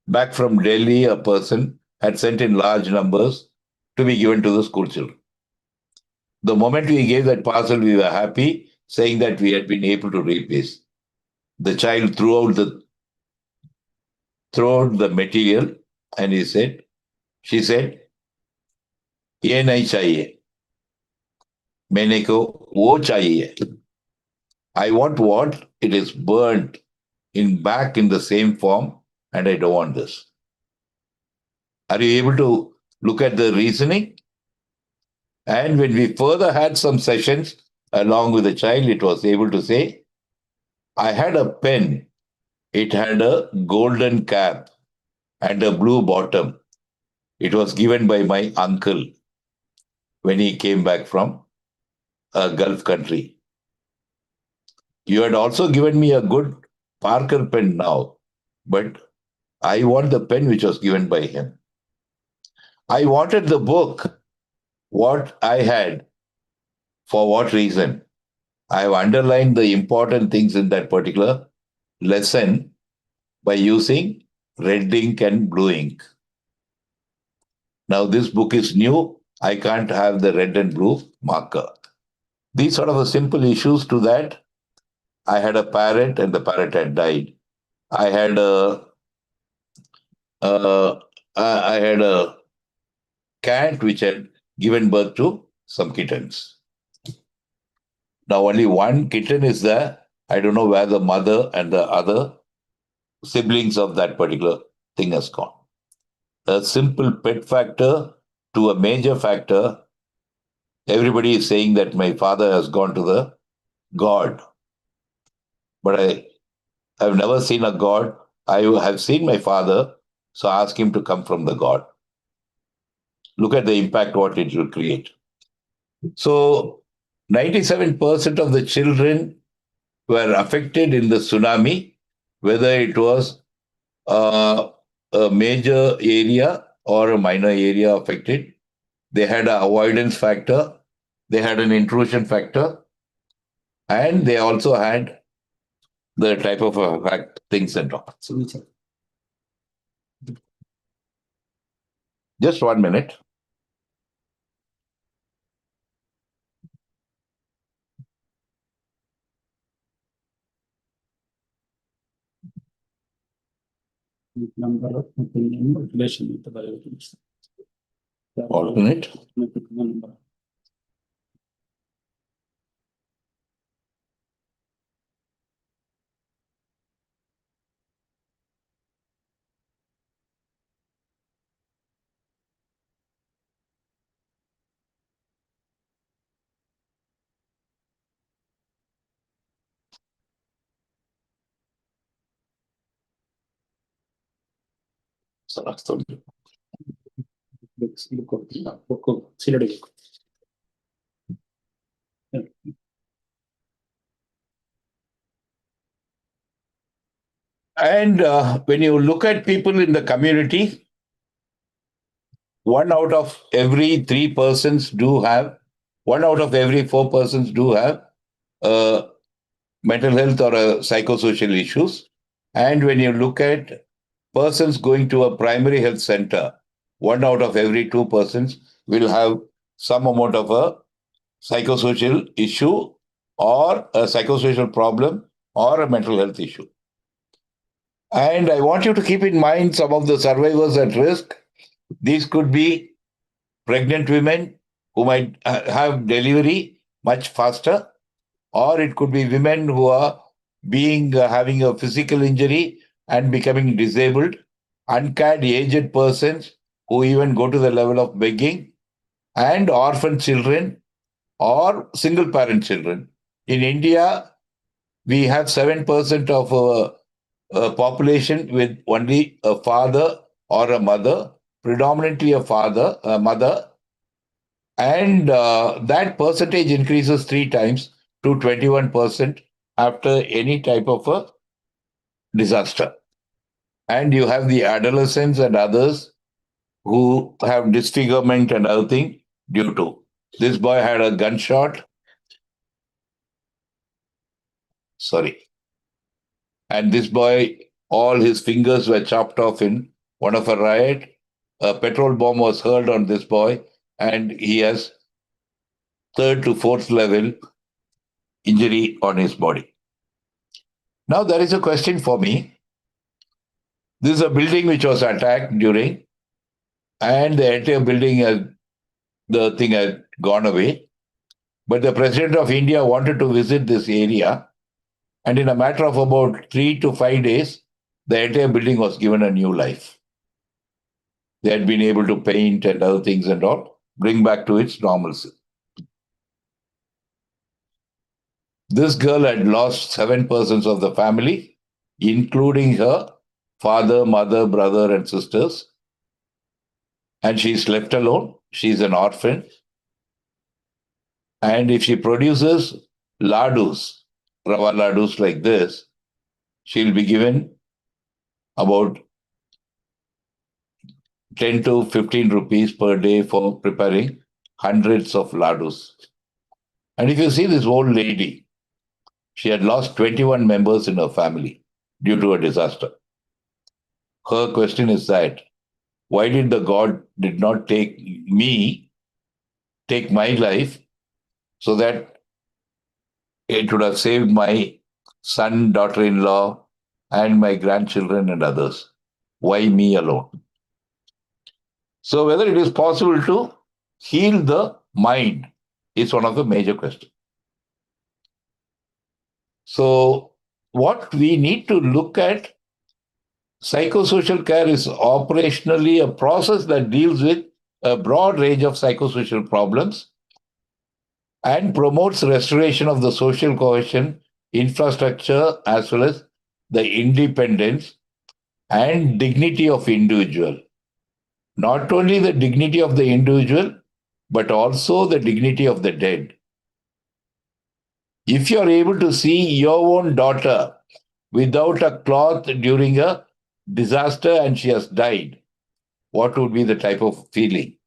back from Delhi, a person had sent in large numbers to be given to the school children. The moment we gave that parcel, we were happy, saying that we had been able to repay. the child threw out the material, and she said, "ये नहीं चाहिए, मैंने को वो चाहिए. I want what it is burnt back in the same form, and I don't want this." Are you able to look at the reasoning? And when we further had some sessions along with the child, it was able to say, "I had a pen. It had a golden cap and a blue bottom. It was given by my uncle when he came back from a Gulf country. You had also given me a good Parker pen now, but I want the pen which was given by him. I wanted the book, what I had, for what reason? I have underlined the important things in that particular lesson by using red ink and blue ink. Now this book is new. I can't have the red and blue marker." These sort of a simple issues to that. I had a parrot and the parrot had died. I had a cat which had given birth to some kittens. Now only one kitten is there. I don't know where the mother and the other siblings of that particular thing has gone. A simple pet factor to a major factor. Everybody is saying that my father has gone to the God. But I have never seen a God. I have seen my father, so ask him to come from the God. Look at the impact what it will create. So 97% of the children were affected in the tsunami, whether it was a major area or a minor area affected. They had an avoidance factor, they had an intrusion factor, and they also had the type of effect things and all. Just 1 minute.
Number of relation with the variables.
Alternate.
Number.
And when you look at people in the community, 1 out of every 3 persons do have, 1 out of every 4 persons do have mental health or psychosocial issues. And when you look at persons going to a primary health center, 1 out of every 2 persons will have some amount of a psychosocial issue or a psychosocial problem or a mental health issue. And I want you to keep in mind some of the survivors at risk. These could be pregnant women who might have delivery much faster, or it could be women who are having a physical injury and becoming disabled, uncared aged persons who even go to the level of begging, and orphan children or single parent children. In India, we have 7% of a population with only a father or a mother, predominantly a mother, and that percentage increases 3 times to 21% after any type of a disaster. And you have the adolescents and others who have disfigurement and other thing due to. This boy had a gunshot. Sorry. And this boy, all his fingers were chopped off in one of a riot. A petrol bomb was hurled on this boy, and he has 3rd to 4th level injury on his body. Now there is a question for me. This is a building which was attacked during, and the entire building the thing had gone away. But the President of India wanted to visit this area, and in a matter of about 3 to 5 days, the entire building was given a new life. They had been able to paint and other things and all, bring back to its normalcy. This girl had lost 7 persons of the family, including her father, mother, brother, and sisters. And she's left alone. She's an orphan. And if she produces ladus, rava ladus like this, she'll be given about 10 to 15 rupees per day for preparing hundreds of ladus. And if you see this old lady, she had lost 21 members in her family due to a disaster. Her question is that, why did the God did not take my life, so that it would have saved my son, daughter-in-law, and my grandchildren and others? Why me alone? So whether it is possible to heal the mind is one of the major questions. So what we need to look at, psychosocial care is operationally a process that deals with a broad range of psychosocial problems and promotes restoration of the social cohesion, infrastructure, as well as the independence and dignity of individual. Not only the dignity of the individual, but also the dignity of the dead. If you are able to see your own daughter without a cloth during a disaster and she has died, what would be the type of feeling?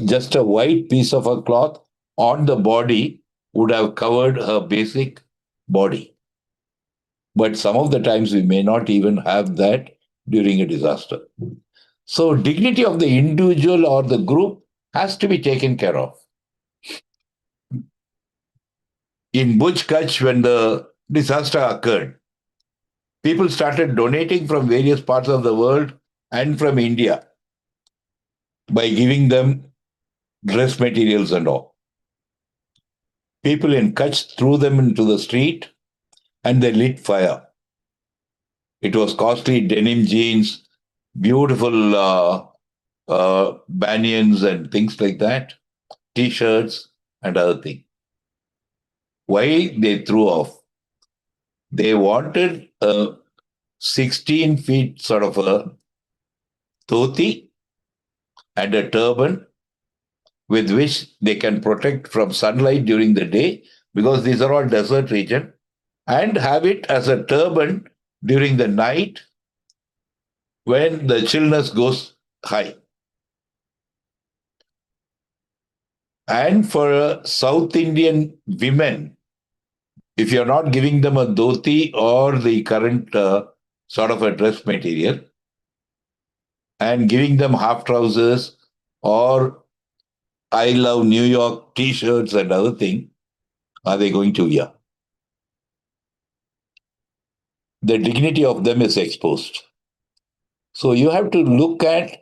Just a white piece of a cloth on the body would have covered her basic body. But some of the times we may not even have that during a disaster. So dignity of the individual or the group has to be taken care of. In Bhuj, Kutch, when the disaster occurred, people started donating from various parts of the world and from India by giving them dress materials and all. People in Kutch threw them into the street and they lit fire. It was costly denim jeans, beautiful banyans and things like that, t-shirts and other things. Why they threw off? They wanted a 16 feet sort of a dhoti and a turban with which they can protect from sunlight during the day, because these are all desert region, and have it as a turban during the night when the chillness goes high. And for South Indian women, if you're not giving them a dhoti or the current sort of a dress material, and giving them half trousers or I love New York t-shirts and other thing, are they going to wear? The dignity of them is exposed. So you have to look at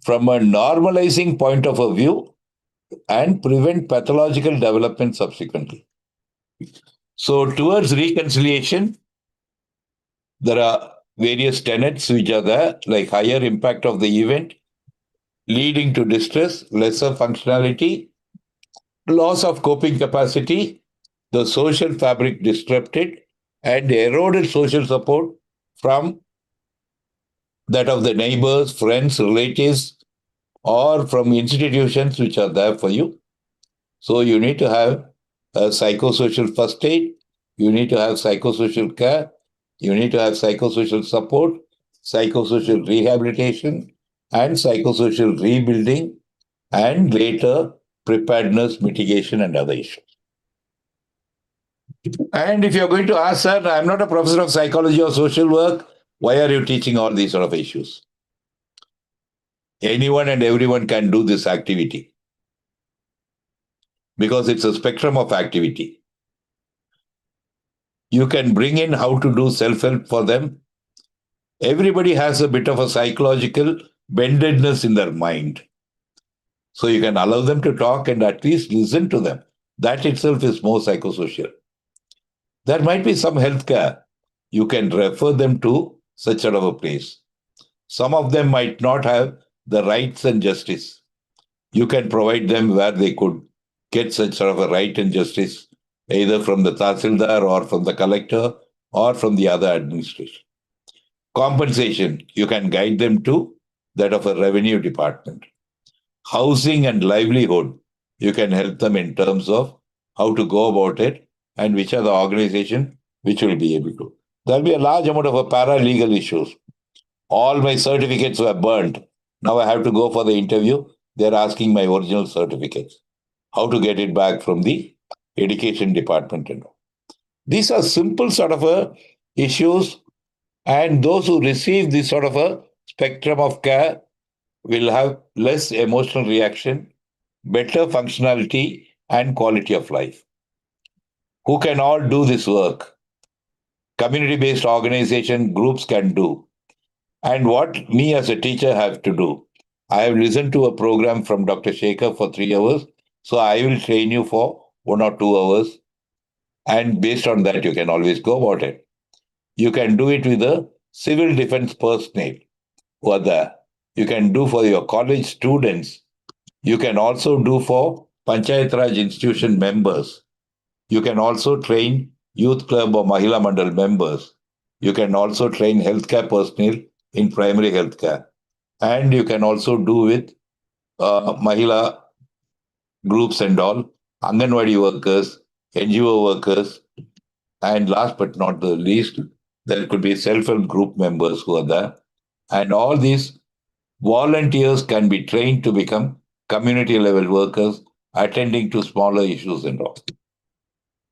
from a normalizing point of a view and prevent pathological development subsequently. So towards reconciliation, there are various tenets which are there, like higher impact of the event, leading to distress, lesser functionality, loss of coping capacity, the social fabric disrupted, and eroded social support from that of the neighbors, friends, relatives, or from institutions which are there for you. So you need to have a psychosocial first aid, you need to have psychosocial care, you need to have psychosocial support, psychosocial rehabilitation, and psychosocial rebuilding, and later preparedness, mitigation, and other issues. And if you're going to ask, sir, I'm not a professor of psychology or social work, why are you teaching all these sort of issues? Anyone and everyone can do this activity because it's a spectrum of activity. You can bring in how to do self-help for them. Everybody has a bit of a psychological bendedness in their mind. So you can allow them to talk and at least listen to them. That itself is more psychosocial. There might be some healthcare. You can refer them to such sort of a place. Some of them might not have the rights and justice. You can provide them where they could get such sort of a right and justice, either from the Tahsildar or from the collector or from the other administration. Compensation, you can guide them to that of a revenue department. Housing and livelihood, you can help them in terms of how to go about it and which are the organization which will be able to. There'll be a large amount of a paralegal issues. All my certificates were burnt. Now I have to go for the interview. They're asking my original certificates. How to get it back from the education department and all. These are simple sort of a issues, and those who receive this sort of a spectrum of care will have less emotional reaction, better functionality and quality of life. Who can all do this work? Community-based organization groups can do. And what me as a teacher have to do? I have listened to a program from Dr. Sekar for 3 hours. So I will train you for 1 or 2 hours. And based on that, you can always go about it. You can do it with the civil defense personnel who are there. You can do for your college students. You can also do for Panchayat Raj institution members. You can also train youth club or Mahila Mandal members. You can also train healthcare personnel in primary healthcare. And you can also do with Mahila groups and all, Anganwadi workers, NGO workers, and last but not the least, there could be self-help group members who are there. And all these volunteers can be trained to become community level workers, attending to smaller issues and all.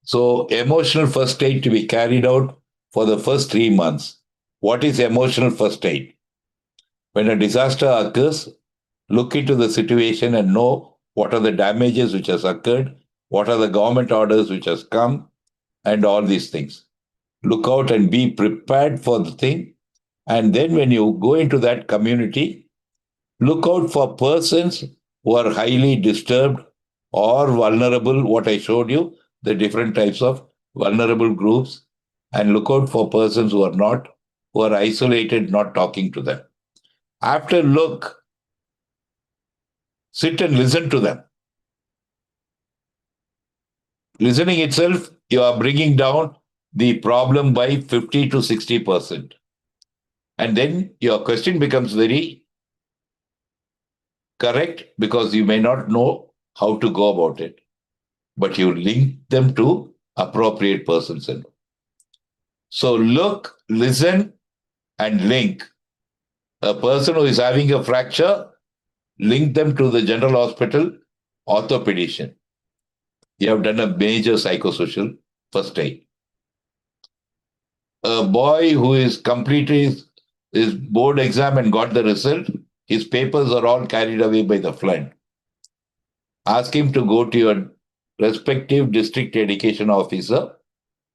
So emotional first aid to be carried out for the first 3 months. What is emotional first aid? When a disaster occurs, look into the situation and know what are the damages which has occurred, what are the government orders which has come, and all these things. Look out and be prepared for the thing. And then when you go into that community, look out for persons who are highly disturbed or vulnerable, what I showed you, the different types of vulnerable groups, and look out for persons who are isolated, not talking to them. After look, sit and listen to them. Listening itself, you are bringing down the problem by 50 to 60%. And then your question becomes very correct because you may not know how to go about it, but you link them to appropriate persons. So look, listen, and link. A person who is having a fracture, link them to the general hospital orthopedician. You have done a major psychosocial first aid. A boy who is completed his board exam and got the result, his papers are all carried away by the flood. Ask him to go to your respective district education officer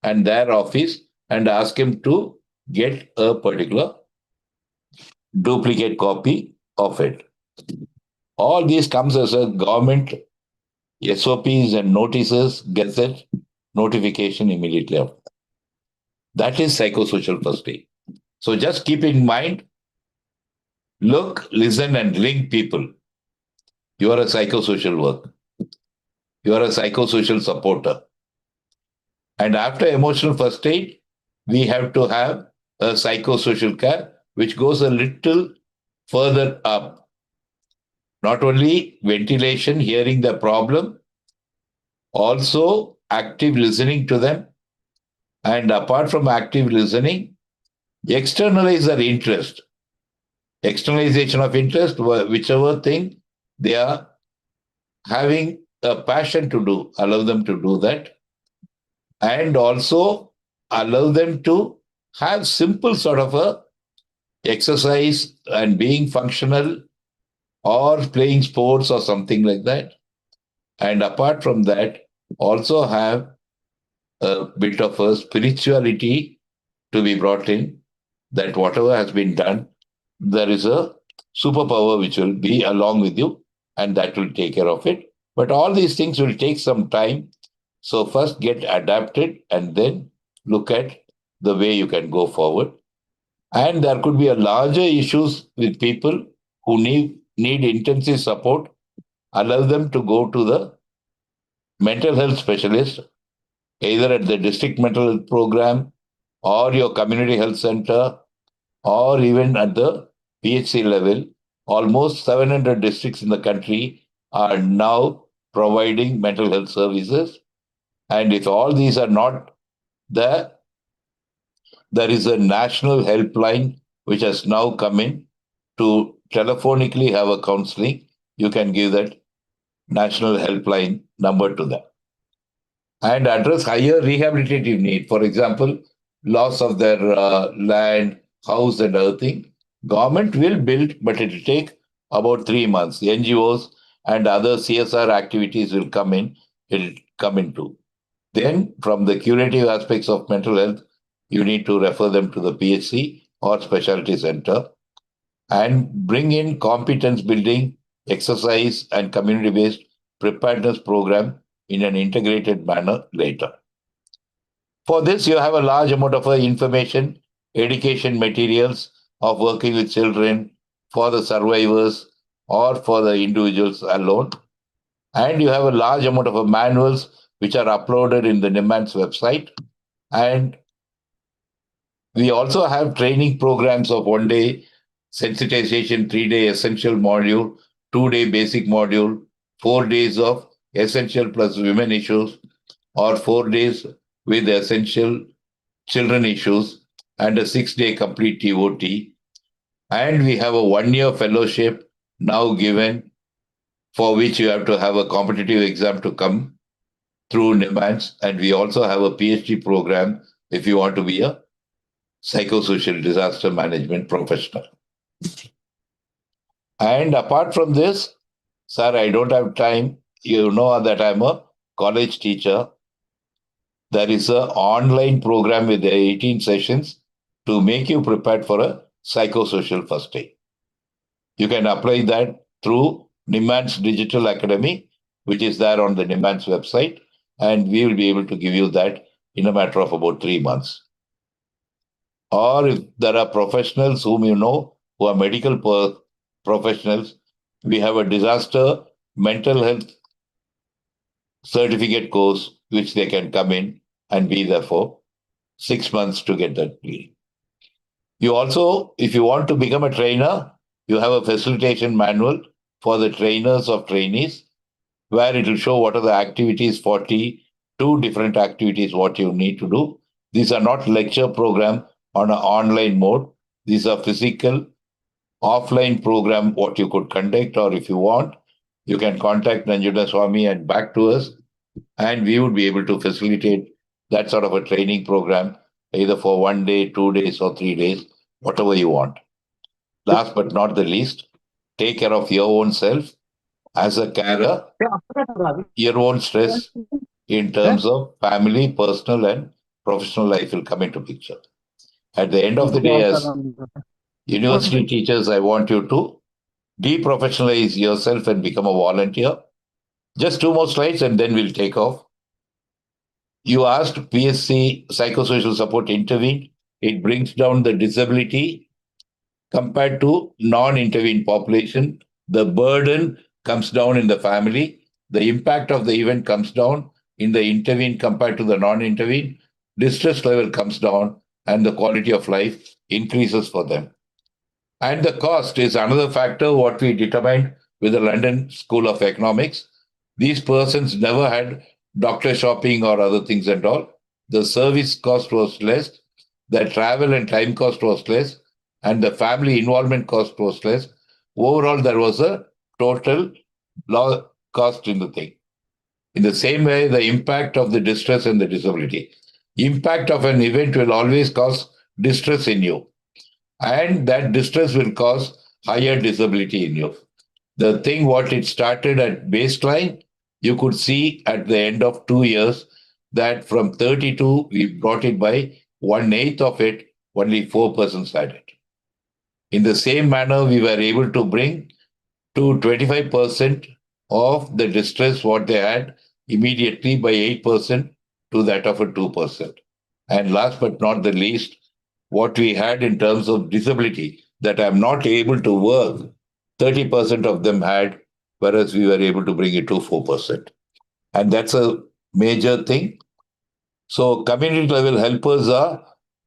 and their office and ask him to get a particular duplicate copy of it. All these comes as a government SOPs and notices, gazette notification immediately after. That is psychosocial first aid. So just keep in mind, look, listen, and link people. You are a psychosocial worker. You are a psychosocial supporter. And after emotional first aid, we have to have a psychosocial care, which goes a little further up. Not only ventilation, hearing the problem, also active listening to them. And apart from active listening, externalize their interest. Externalization of interest, whichever thing they are having a passion to do, allow them to do that. And also allow them to have simple sort of a exercise and being functional or playing sports or something like that. And apart from that, also have a bit of a spirituality to be brought in, that whatever has been done, there is a superpower which will be along with you and that will take care of it. But all these things will take some time. So first get adapted and then look at the way you can go forward. And there could be a larger issues with people who need intensive support. Allow them to go to the mental health specialist, either at the district mental health program or your community health center or even at the PHC level. Almost 700 districts in the country are now providing mental health services. And if all these are not there, there is a national helpline which has now come in to telephonically have a counseling. You can give that national helpline number to them and address higher rehabilitative need. For example, loss of their land, house, and other thing. Government will build, but it will take about 3 months. The NGOs and other CSR activities will come in. It will come into. Then, from the curative aspects of mental health, you need to refer them to the PHC or specialty center and bring in competence building, exercise, and community-based preparedness program in an integrated manner later. For this, you have a large amount of information, education materials of working with children for the survivors or for the individuals alone. And you have a large amount of manuals which are uploaded in the NIMHANS website. And we also have training programs of 1 day sensitization, 3-day essential module, 2-day basic module, 4 days of essential plus women issues, or 4 days with essential children issues, and a 6-day complete TOT. And we have a 1-year fellowship now given, for which you have to have a competitive exam to come through NIMHANS. And we also have a PhD program if you want to be a psychosocial disaster management professional. And apart from this, sir, I don't have time. You know that I'm a college teacher. There is an online program with 18 sessions to make you prepared for a psychosocial first aid. You can apply that through NIMHANS Digital Academy, which is there on the NIMHANS website, and we will be able to give you that in a matter of about 3 months. Or if there are professionals whom you know who are medical professionals, we have a disaster mental health certificate course which they can come in and be there for 6 months to get that clear. You also, if you want to become a trainer, you have a facilitation manual for the trainers of trainees, where it will show what are the activities, 42 different activities, what you need to do. These are not lecture program on an online mode. These are physical, offline program, what you could conduct, or if you want, you can contact Nanjuna Swami and back to us, and we would be able to facilitate that sort of a training program, either for 1 day, 2 days, or 3 days, whatever you want. Last but not the least, take care of your own self as a carer, your own stress in terms of family, personal, and professional life will come into picture. At the end of the day, as university teachers, I want you to deprofessionalize yourself and become a volunteer. Just 2 more slides and then we'll take off. You asked PSC psychosocial support intervene. It brings down the disability compared to non-intervened population. The burden comes down in the family. The impact of the event comes down in the intervened compared to the non-intervened. Distress level comes down and the quality of life increases for them. And the cost is another factor what we determined with the London School of Economics. These persons never had doctor shopping or other things and all. The service cost was less, the travel and time cost was less, and the family involvement cost was less. Overall, there was a total low cost in the thing. In the same way, the impact of the distress and the disability. Impact of an event will always cause distress in you. And that distress will cause higher disability in you. The thing what it started at baseline, you could see at the end of 2 years, that from 32, we brought it by 1/8 of it, only 4% had it. In the same manner, we were able to bring to 25% of the distress what they had immediately by 8% to that of a 2%. And last but not the least, what we had in terms of disability, that I'm not able to work, 30% of them had, whereas we were able to bring it to 4%. And that's a major thing. So community level helpers are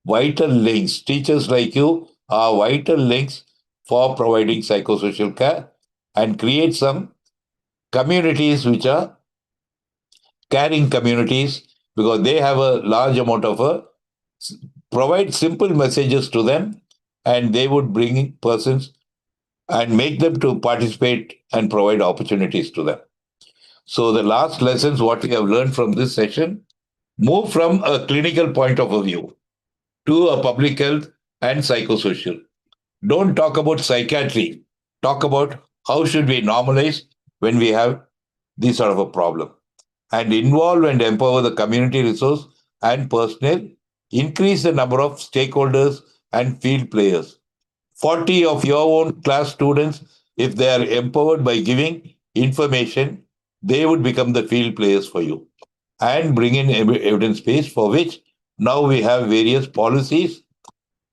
vital links. Teachers like you are vital links for providing psychosocial care and create some communities which are caring communities, because they have a large amount of provide simple messages to them, and they would bring in persons and make them to participate and provide opportunities to them. So the last lessons, what we have learned from this session, move from a clinical point of view to a public health and psychosocial. Don't talk about psychiatry. Talk about how should we normalize when we have this sort of a problem. And involve and empower the community resource and personnel. Increase the number of stakeholders and field players. 40 of your own class students, if they are empowered by giving information, they would become the field players for you. And bring in evidence base, for which now we have various policies,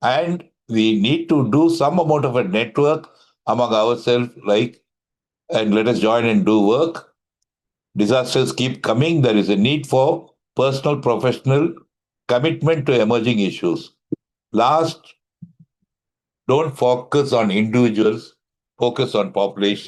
and we need to do some amount of a network among ourselves, like, and let us join and do work. Disasters keep coming. There is a need for personal, professional commitment to emerging issues. Last, don't focus on individuals, focus on population.